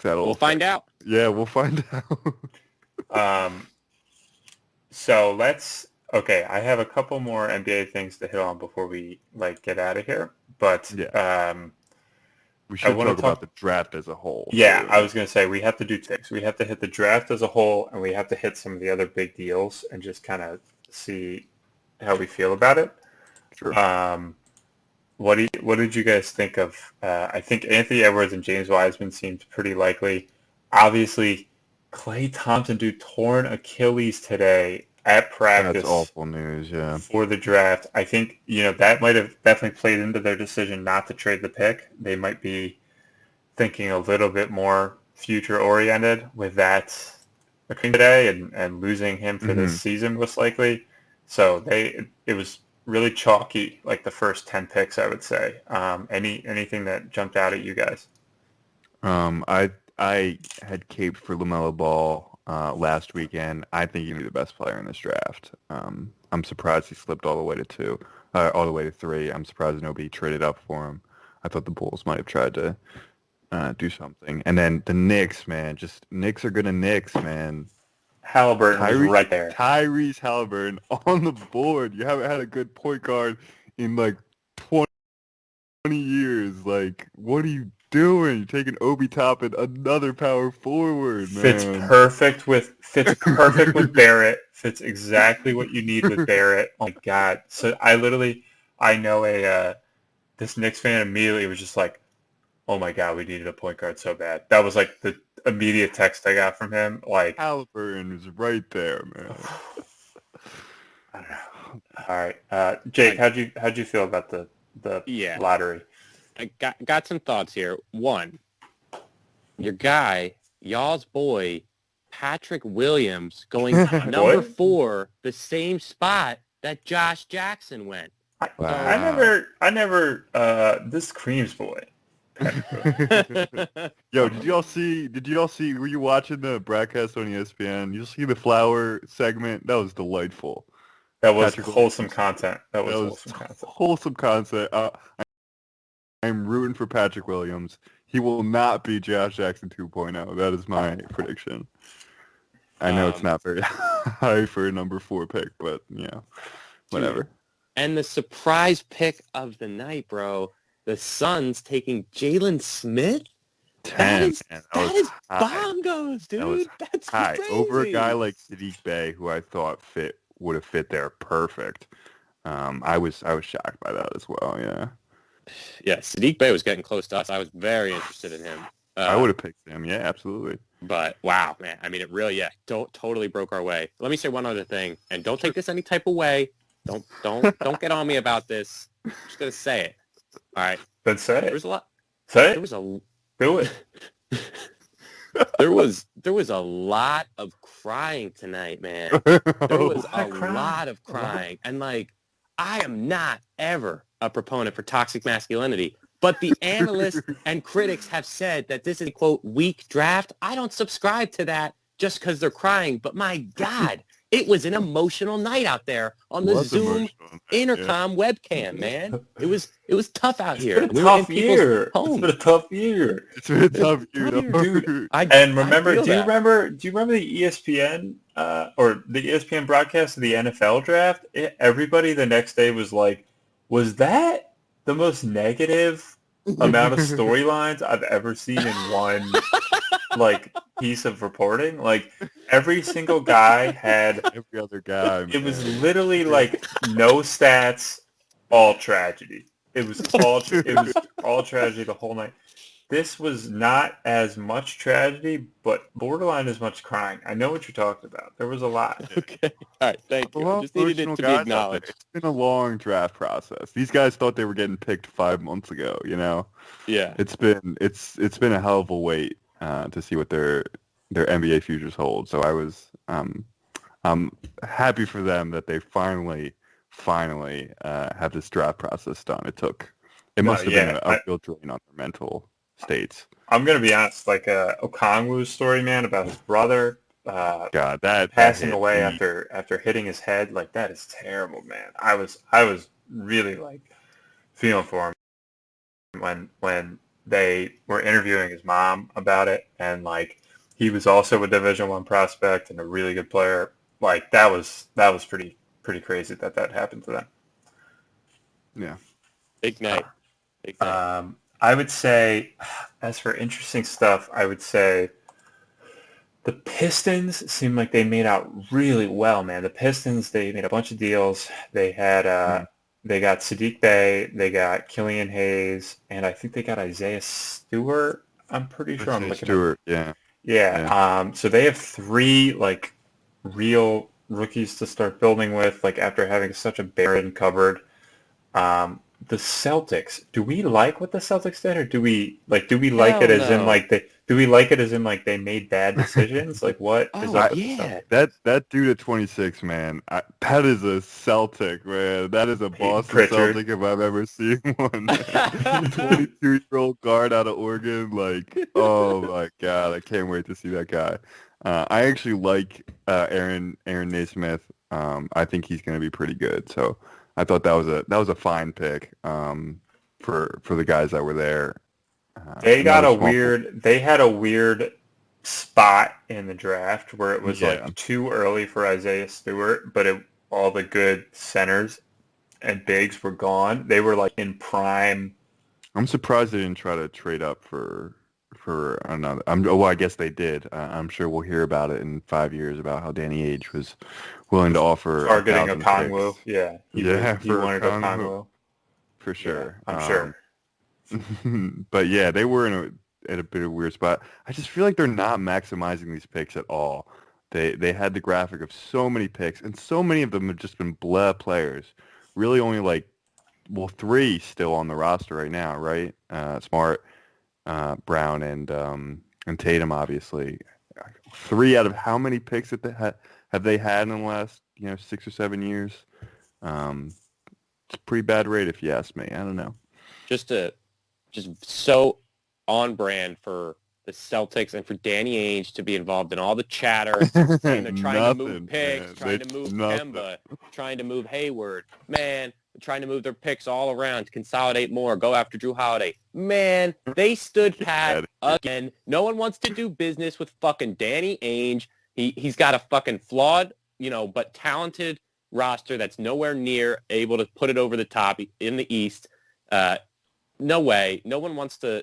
We'll find out. Yeah, we'll find out. So okay, I have a couple more NBA things to hit on before we get out of here. But we should talk about the draft as a whole. Yeah, too. I was going to say we have to do things. We have to hit the draft as a whole, and we have to hit some of the other big deals and just kind of see how we feel about it. Sure. What did you guys think of? I think Anthony Edwards and James Wiseman seemed pretty likely. Obviously, Klay Thompson torn Achilles today at practice. That's awful news. Yeah. For the draft, I think that might have definitely played into their decision not to trade the pick. They might be thinking a little bit more future oriented with that today and losing him for this season most likely. So it was really chalky, like the first 10 picks, I would say. Anything that jumped out at you guys? I had caped for LaMelo Ball last weekend. I think he'd be the best player in this draft. I'm surprised he slipped all the way to 3. I'm surprised nobody traded up for him. I thought the Bulls might have tried to do something. And then the Knicks, man, Knicks are gonna Knicks, man. Halliburton was right there. Tyrese Halliburton on the board. You haven't had a good point guard in 20 years. What are you doing? You're taking Obi Toppin, another power forward, man. Fits perfect with Barrett. Fits exactly what you need with Barrett. Oh my God. So I know this Knicks fan immediately was just like, oh my God, we needed a point guard so bad. That was the immediate text I got from him. Halliburton is right there, man. I don't know. All right, Jake, how'd you feel about the lottery? I got some thoughts here. One, your guy, y'all's boy, Patrick Williams, going number 4, the same spot that Josh Jackson went. I never. This Creams boy. Yo, did y'all see, were you watching the broadcast on ESPN? You see the flower segment? That was delightful. That was wholesome content. That was wholesome content. I'm rooting for Patrick Williams. He will not be Josh Jackson 2.0. That is my prediction. I know it's not very high for a number 4 pick, but whatever. And the surprise pick of the night, bro. The Suns taking Jalen Smith? 10. That is bongos, dude. That's high. crazy. Over a guy like Saddiq Bey, who I thought would have fit there perfect. I was shocked by that as well, yeah. Yeah, Saddiq Bey was getting close to us. I was very interested in him. I would have picked him, yeah, absolutely. But, wow, man. I mean, it really, totally broke our way. Let me say one other thing, and don't take this any type of way. Don't get on me about this. I'm just going to say it. All right. Then say it. There was a lot. Say it. There was a. Do it. There was a lot of crying tonight, man. There was a lot of crying, and I am not ever a proponent for toxic masculinity, but the analysts and critics have said that this is a quote weak draft. I don't subscribe to that just because they're crying, but my God. It was an emotional night out there on the Zoom intercom webcam, man. It was tough out here. It's been a tough year. It's been a tough year. Dude. And remember, do you remember the ESPN or the ESPN broadcast of the NFL draft? Everybody the next day was like, was that the most negative amount of storylines I've ever seen in one piece of reporting? Every single guy had every other guy. It was literally no stats, all tragedy. It was all tragedy the whole night. This was not as much tragedy, but borderline as much crying. I know what you're talking about. There was a lot. Okay. All right. Thank you. I just needed it to be acknowledged. It's been a long draft process. These guys thought they were getting picked 5 months ago. Yeah. It's been a hell of a wait to see what their NBA futures hold. So I'm happy for them that they finally have this draft process done. It must have been a real drain on their mental states. I'm gonna be honest, like Okongwu's story, man, about his brother God, that passing hit away deep. after hitting his head, like that is terrible, man. I was really like feeling for him when they were interviewing his mom about it, and like he was also a Division I prospect and a really good player. Like that was pretty crazy that happened to them. Yeah. Big night. Big night. I would say, as for interesting stuff, I would say the Pistons seem like they made out really well, man. The Pistons, they made a bunch of deals. They had they got Sadiq Bey, they got Killian Hayes, and I think they got Isaiah Stewart. I'm pretty sure. I'm looking Stewart, yeah. Yeah. So they have three like real rookies to start building with, like after having such a barren cupboard. The Celtics. Do we like what the Celtics did, or do we like it as in no. like they made bad decisions? Like what is up with the Celtics? That dude at 26, man, that is a Celtic, man. That is a Boston Pritchard. Celtic if I've ever seen one. 22-year-old guard out of Oregon, like, oh my God, I can't wait to see that guy. I actually like Aaron Naismith. I think he's going to be pretty good. So I thought that was a fine pick for the guys that were there. They had a weird spot in the draft where it was like too early for Isaiah Stewart, but all the good centers and bigs were gone. They were like in prime. I'm surprised they didn't try to trade up for another. I guess they did. I'm sure we'll hear about it in 5 years about how Danny Ainge was willing to offer targeting Okongwu. picks. Yeah, he wanted Okongwu for sure. Yeah, I'm sure. But yeah, they were in a bit of a weird spot. I just feel like they're not maximizing these picks at all. They had the graphic of so many picks, and so many of them have just been blah players. Really only like, well, 3 still on the roster right now, right? Smart, Brown, and Tatum, obviously. 3 out of how many picks have they had in the last 6 or 7 years? It's a pretty bad rate if you ask me. I don't know. Just so on brand for the Celtics and for Danny Ainge to be involved in all the chatter, saying they're trying to move picks, trying to move Kemba, trying to move Hayward. Man, they're trying to move their picks all around to consolidate more, go after Drew Holiday. Man, they stood pat again. No one wants to do business with fucking Danny Ainge. He's got a fucking flawed, but talented roster that's nowhere near able to put it over the top in the East. No way. No one wants to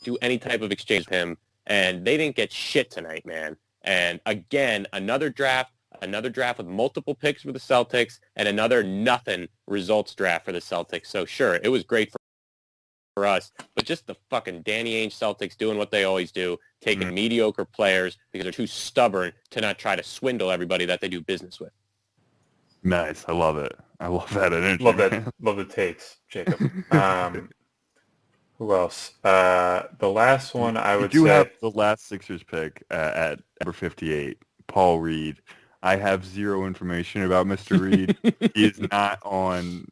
do any type of exchange with him, and they didn't get shit tonight, man. And again, another draft with multiple picks for the Celtics, and another nothing results draft for the Celtics. So sure, it was great for us, but just the fucking Danny Ainge Celtics doing what they always do, taking mediocre players because they're too stubborn to not try to swindle everybody that they do business with. Nice. I love it. I love that energy. Love the takes, Jacob. Who else? The last one I would say. You do have the last Sixers pick at number 58, Paul Reed. I have zero information about Mr. Reed. He is not on.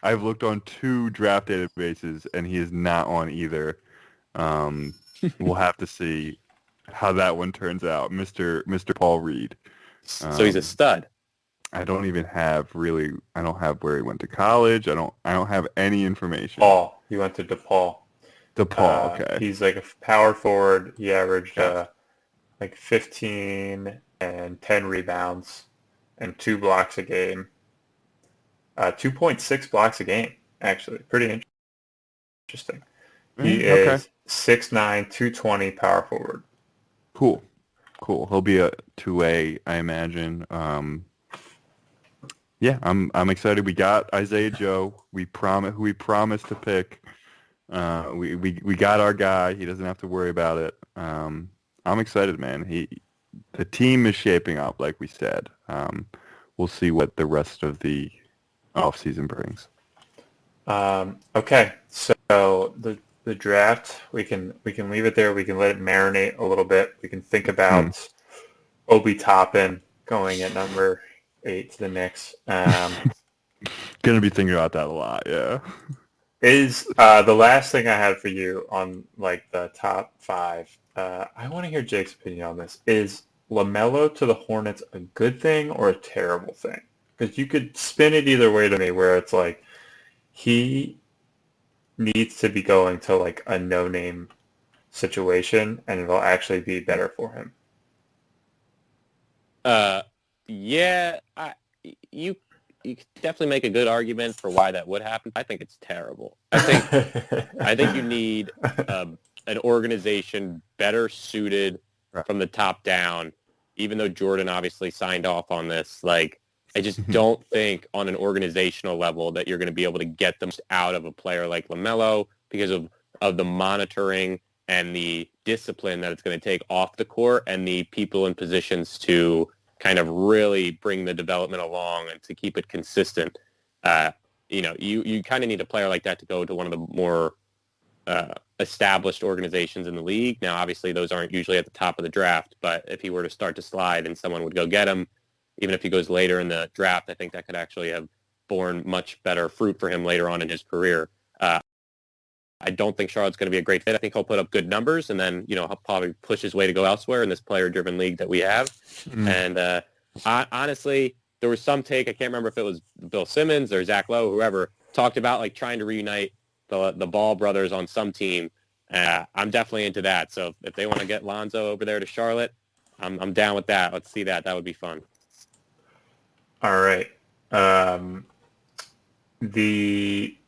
I've looked on 2 draft databases, and he is not on either. We'll have to see how that one turns out, Mr. Paul Reed. So he's a stud. I don't have where he went to college. I don't have any information. Paul. He went to DePaul. Okay. He's like a power forward. He averaged like 15 and 10 rebounds and 2 blocks a game. 2.6 blocks a game, actually. Pretty interesting. He is 6'9", 220 power forward. Cool. He'll be a 2A, I imagine. Yeah, I'm excited. We got Isaiah Joe. We promised to pick. We got our guy. He doesn't have to worry about it. I'm excited, man. The team is shaping up, like we said. We'll see what the rest of the offseason brings. Okay, so the draft, we can leave it there. We can let it marinate a little bit. We can think about Obi Toppin going at number 8 to the Knicks. Gonna be thinking about that a lot, yeah. Is the last thing I had for you on like the top five? I want to hear Jake's opinion on this. Is LaMelo to the Hornets a good thing or a terrible thing? Because you could spin it either way to me, where it's like he needs to be going to like a no-name situation, and it'll actually be better for him. Yeah, you could definitely make a good argument for why that would happen. I think it's terrible. I think you need an organization better suited from the top down. Even though Jordan obviously signed off on this, like I just don't think on an organizational level that you're going to be able to get them out of a player like LaMelo because of the monitoring and the discipline that it's going to take off the court and the people in positions to kind of really bring the development along and to keep it consistent. You kind of need a player like that to go to one of the more established organizations in the league. Now, obviously, those aren't usually at the top of the draft, but if he were to start to slide and someone would go get him, even if he goes later in the draft, I think that could actually have borne much better fruit for him later on in his career. I don't think Charlotte's going to be a great fit. I think he'll put up good numbers, and then he'll probably push his way to go elsewhere in this player-driven league that we have. And honestly, there was some take. I can't remember if it was Bill Simmons or Zach Lowe, whoever talked about like trying to reunite the Ball brothers on some team. I'm definitely into that. So if they want to get Lonzo over there to Charlotte, I'm down with that. Let's see that. That would be fun. All right. The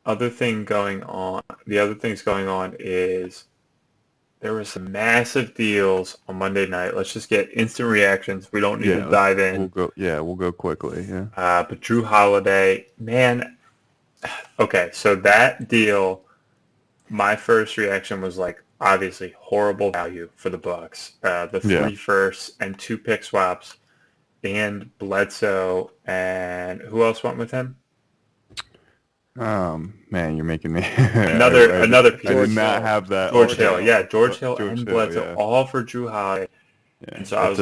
other things going on is there were some massive deals on Monday night. Let's just get instant reactions. We don't need to dive in. We'll go quickly. Yeah. But Drew Holiday, man. Okay, so that deal, my first reaction was like, obviously horrible value for the Bucks. The 3 firsts and 2 pick swaps, and Bledsoe, and who else went with him? Man, you're making me another piece. I did not have that. George Hill, George Hill and Bledsoe, all for Drew Holiday. Yeah, and so I was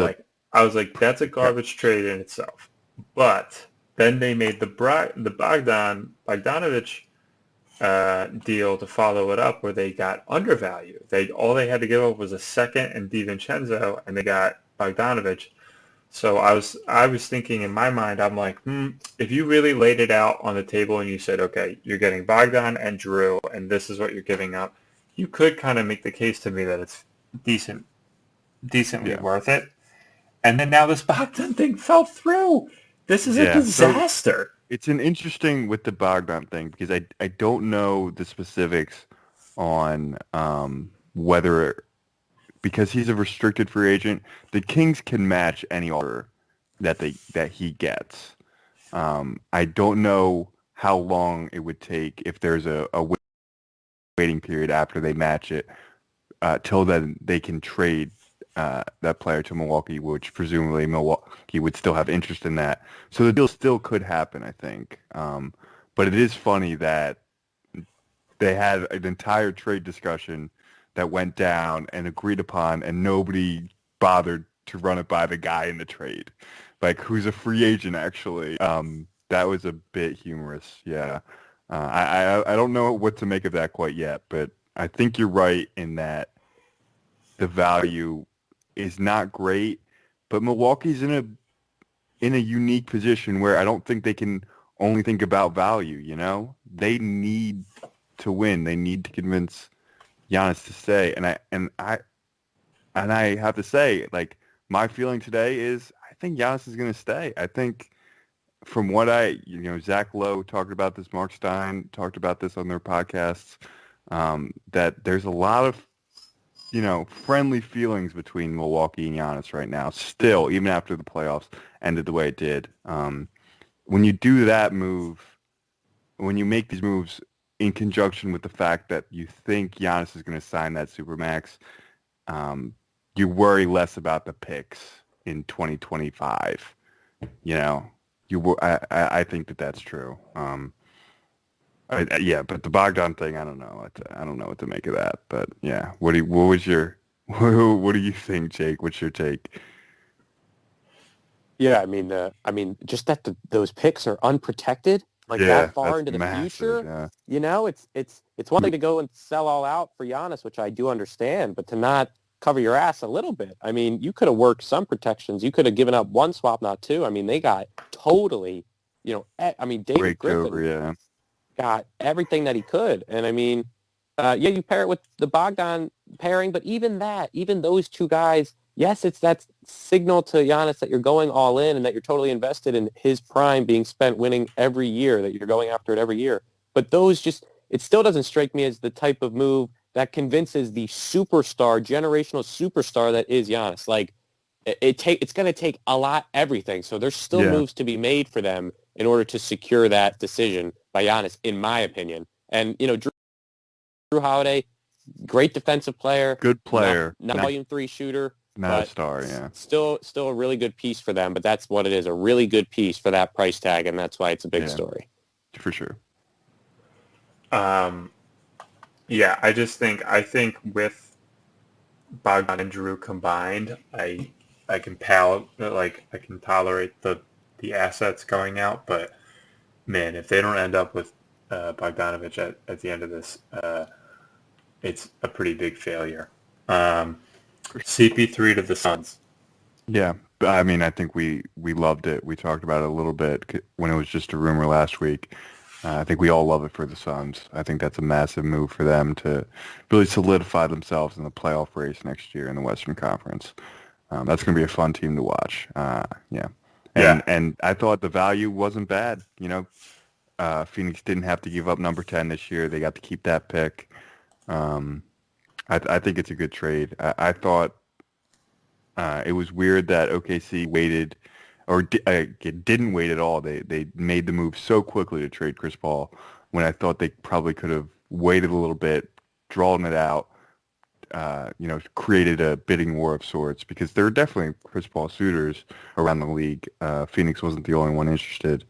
like, that's a garbage trade in itself. But then they made the Bogdanovich deal to follow it up, where they got undervalued. All they had to give up was a second and DiVincenzo, and they got Bogdanovich. So I was thinking in my mind, I'm like, if you really laid it out on the table and you said, okay, you're getting Bogdan and Drew, and this is what you're giving up, you could kind of make the case to me that it's decently worth it. And then now this Bogdan thing fell through. This is a disaster. So it's an interesting with the Bogdan thing because I don't know the specifics on whether. Because he's a restricted free agent, the Kings can match any offer that he gets. I don't know how long it would take if there's a waiting period after they match it till then they can trade that player to Milwaukee, which presumably Milwaukee would still have interest in that. So the deal still could happen, I think. But it is funny that they had an entire trade discussion that went down and agreed upon, and nobody bothered to run it by the guy in the trade, like who's a free agent actually. That was a bit humorous. Yeah, I don't know what to make of that quite yet, but I think you're right in that the value is not great, but Milwaukee's in a unique position where I don't think they can only think about value. They need to win. They need to convince Giannis to stay, and I have to say, like, my feeling today is I think Giannis is going to stay. I think from what Zach Lowe talked about this, Mark Stein talked about this on their podcasts, that there's a lot of friendly feelings between Milwaukee and Giannis right now. Still, even after the playoffs ended the way it did, when you do that move, when you make these moves in conjunction with the fact that you think Giannis is going to sign that Supermax, you worry less about the picks in 2025. I think that's true. But the Bogdan thing, I don't know. I don't know what to make of that. But yeah, what do you think, Jake? What's your take? Yeah, I mean, just that those picks are unprotected. like that far that's into the massive, future. yeah. You know, it's one thing to go and sell all out for Giannis, which I do understand, but to not cover your ass a little bit. I mean, you could have worked some protections. You could have given up one swap, not two. I mean, they got totally, David Raked Griffin over, yeah. got everything that he could. And I mean, you pair it with the Bogdan pairing, but even those two guys, yes, it's that signal to Giannis that you're going all in and that you're totally invested in his prime being spent winning every year, that you're going after it every year. But it still doesn't strike me as the type of move that convinces the generational superstar that is Giannis. Like, it's going to take a lot, everything. So there's still moves to be made for them in order to secure that decision by Giannis, in my opinion. And, Drew Holiday, great defensive player. Good player. Not volume 3 shooter. Not a star, yeah. Still a really good piece for them, but that's what it is, a really good piece for that price tag, and that's why it's a big story. For sure. Yeah, I think with Bogdan and Drew combined, I can tolerate the assets going out, but man, if they don't end up with Bogdanovich at the end of this, it's a pretty big failure. CP3 to the Suns. Yeah, I mean, I think we loved it. We talked about it a little bit when it was just a rumor last week. I think we all love it for the Suns. I think that's a massive move for them to really solidify themselves in the playoff race next year in the Western Conference. That's going to be a fun team to watch. And I thought the value wasn't bad. Phoenix didn't have to give up number 10 this year. They got to keep that pick. I think it's a good trade. I thought it was weird that OKC waited or didn't wait at all. They made the move so quickly to trade Chris Paul when I thought they probably could have waited a little bit, drawn it out, created a bidding war of sorts, because there are definitely Chris Paul suitors around the league. Phoenix wasn't the only one interested.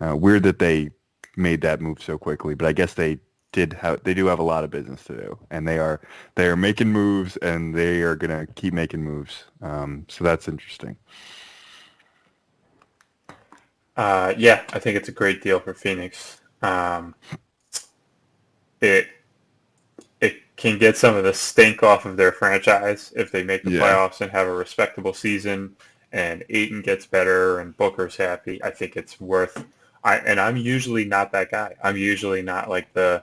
Weird that they made that move so quickly, but I guess they do have a lot of business to do, and they are making moves, and they are going to keep making moves. So that's interesting. I think it's a great deal for Phoenix. It can get some of the stink off of their franchise if they make the playoffs and have a respectable season, and Ayton gets better and Booker's happy. I think it's worth. I'm usually not that guy. I'm usually not like the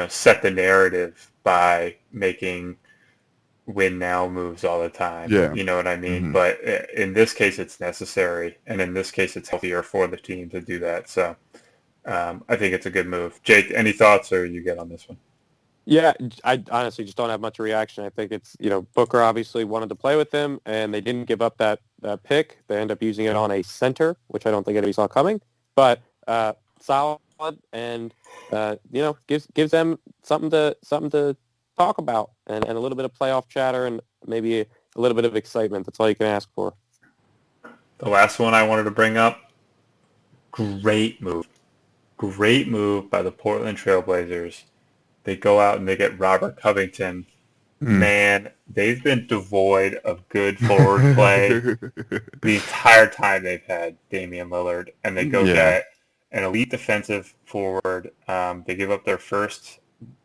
set the narrative by making win now moves all the time. Yeah. You know what I mean? Mm-hmm. But in this case, it's necessary. And in this case, it's healthier for the team to do that. So I think it's a good move. Jake, any thoughts or you get on this one? Yeah, I honestly just don't have much reaction. I think it's, Booker obviously wanted to play with him, and they didn't give up that pick. They end up using it on a center, which I don't think anybody saw coming. But solid, and gives them something to talk about, and a little bit of playoff chatter, and maybe a little bit of excitement. That's all you can ask for. The last one I wanted to bring up, great move by the Portland Trailblazers. They go out and they get Robert Covington. Man, they've been devoid of good forward play the entire time they've had Damian Lillard, and they go get an elite defensive forward. They give up their first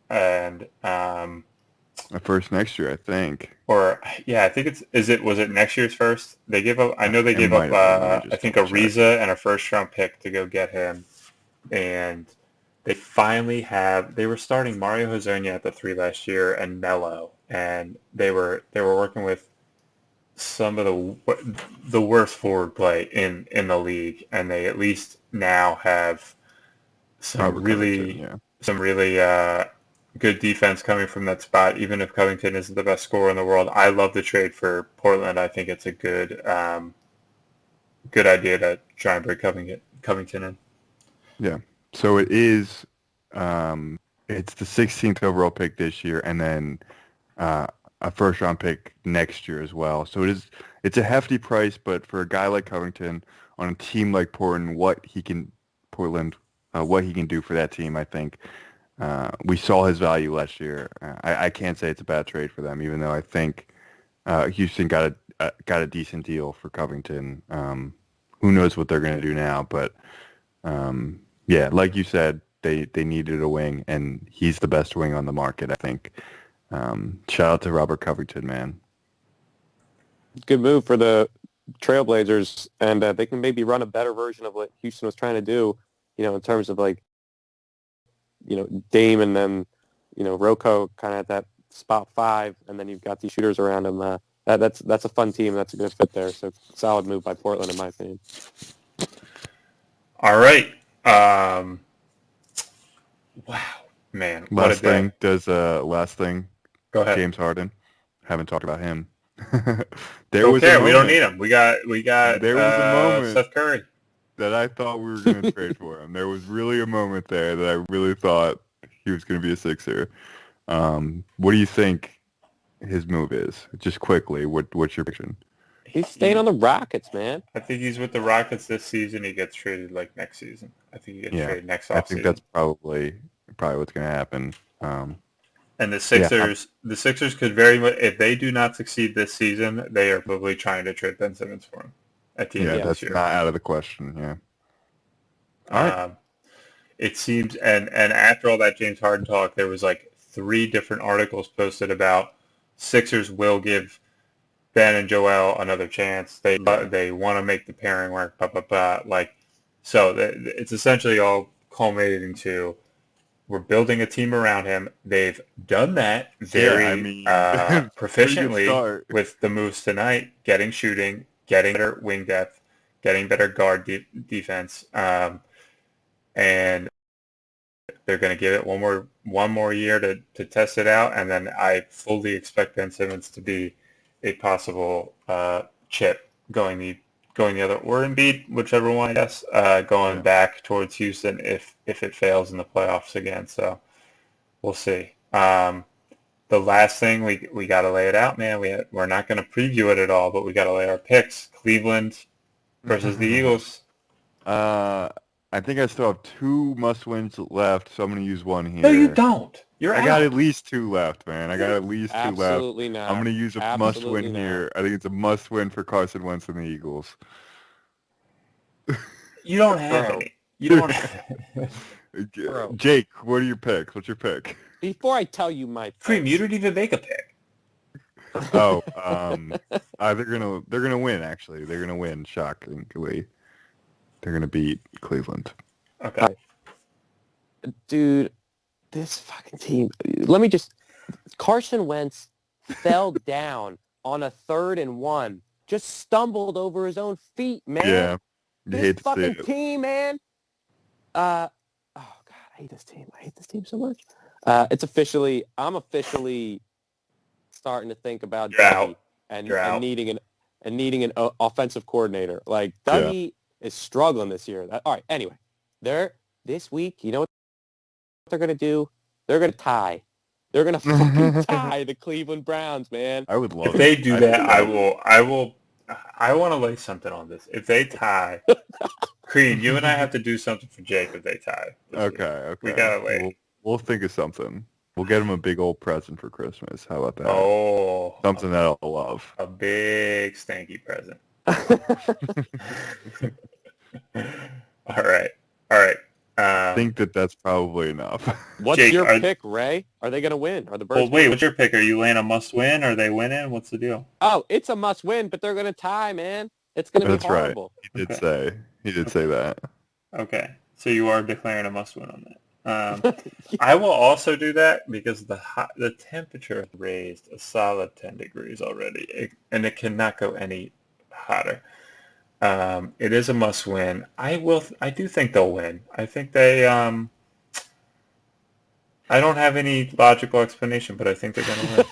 and the first next year, I think. I think was it next year's first? They give up. I know they gave up. I think Ariza and a first round pick to go get him, and they finally they were starting Mario Hezonja at the 3 last year and Melo, and they were working with some of the worst forward play in the league, and they at least now have some really good defense coming from that spot, even if Covington isn't the best scorer in the world. I love the trade for Portland. I think it's a good idea to try and bring Covington in. Yeah. So it is, it's the 16th overall pick this year, and then a first round pick next year as well. So it's a hefty price, but for a guy like Covington on a team like Portland, what he can do for that team, I think we saw his value last year. I can't say it's a bad trade for them, even though I think Houston got a decent deal for Covington who knows what they're going to do now. But yeah, like you said, they needed a wing, and he's the best wing on the market, I think. Shout out to Robert Covington, man. Good move for the Trailblazers, and they can maybe run a better version of what Houston was trying to do, in terms of Dame and then, Rocco kind of at that spot 5, and then you've got these shooters around him. That's a fun team. That's a good fit there. So solid move by Portland, in my opinion. All right. Wow, man. Last thing. Go ahead. James Harden. Haven't talked about him. We don't need him. We got. There was a moment Steph Curry that I thought we were going to trade for him. There was really a moment there that I really thought he was going to be a Sixer. What do you think his move is? Just quickly, what's your prediction? He's staying on the Rockets, man. I think he's with the Rockets this season. He gets traded next season. I think he gets traded next offseason. I think that's probably what's going to happen. And the Sixers could very much, if they do not succeed this season, they are probably trying to trade Ben Simmons for him at the end of this year. That's not out of the question. Yeah. All right. It seems, and after all that James Harden talk, there was 3 different articles posted about Sixers will give Ben and Joel another chance. They want to make the pairing work. So it's essentially all culminating to, we're building a team around him. They've done that very proficiently with the moves tonight, getting shooting, getting better wing depth, getting better guard defense, and they're going to give it one more year to test it out, and then I fully expect Ben Simmons to be a possible chip going the other, or Embiid, whichever one, I guess, going back towards Houston if it fails in the playoffs again. So we'll see. The last thing, we got to lay it out, man. We're not going to preview it at all, but we got to lay our picks. Cleveland versus the Eagles. I think I still have 2 must-wins left, so I'm going to use one here. No, you don't. I got at least 2 left, man. I got at least 2 left. Absolutely not. I'm going to use a must-win here. I think it's a must-win for Carson Wentz and the Eagles. You don't have any. You don't have Jake, what are your picks? What's your pick? Before I tell you my picks. Cream, you didn't even make a pick. They're gonna win. Actually, they're gonna win. Shockingly, they're gonna beat Cleveland. Okay, dude, this fucking team. Carson Wentz fell down on a 3rd and 1. Just stumbled over his own feet, man. Yeah, this fucking team, man. Oh God, I hate this team. I hate this team so much. I'm officially starting to think about Dougie and needing an offensive coordinator. Dougie is struggling this year. All right. Anyway, this week, you know what they're gonna do? They're gonna tie. They're gonna fucking tie the Cleveland Browns, man. I would love if they do that. I will. I want to lay something on this. If they tie, Creed, you and I have to do something for Jake if they tie. Okay. We gotta wait. We'll think of something. We'll get him a big old present for Christmas. How about that? Oh. Something that I'll love. A big stanky present. All right. I think that's probably enough. What's Jake, your pick, Ray? Are they going to win? Are the Birds? Well, wait. What's your pick? Are you laying a must-win? Are they winning? What's the deal? Oh, it's a must-win, but they're going to tie, man. It's going to be horrible. That's right. He did say that. Okay, so you are declaring a must-win on that. I will also do that because the temperature has raised a solid 10 degrees already, and it cannot go any hotter. It is a must-win. I do think they'll win. I think they. I don't have any logical explanation, but I think they're going to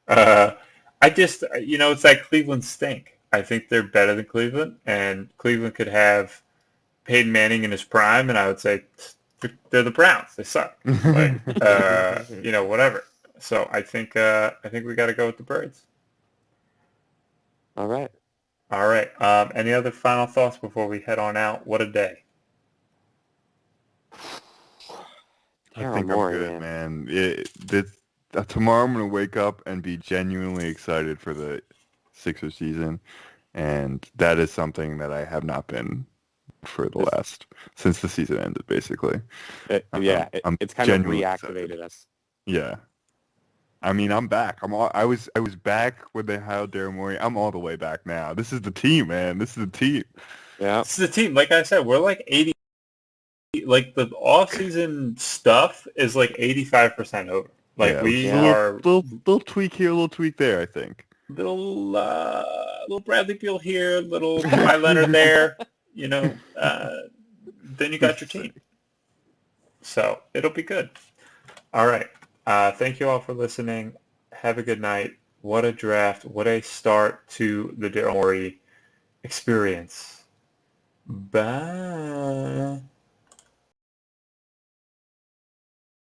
win. I just, it's that Cleveland stink. I think they're better than Cleveland, and Cleveland could have Peyton Manning in his prime, and I would say they're the Browns. They suck. Whatever. So I think we got to go with the Birds. All right. Any other final thoughts before we head on out? What a day. I think I'm good, man. Tomorrow I'm going to wake up and be genuinely excited for the Sixers season. And that is something that I have not been for the last, since the season ended, basically. It's kind of reactivated us. Yeah. I mean, I'm back. I was back when they hired Daryl Morey. I'm all the way back now. This is the team, man. This is the team. Yeah. This is the team. Like I said, we're like 80. Like the off-season stuff is like 85% over. Like we are little tweak here, little tweak there. I think little Bradley Beal here, little Kawhi Leonard there. You know, then you got your team. So it'll be good. All right. Thank you all for listening. Have a good night. What a draft. What a start to the Daryl Morey experience. Bye.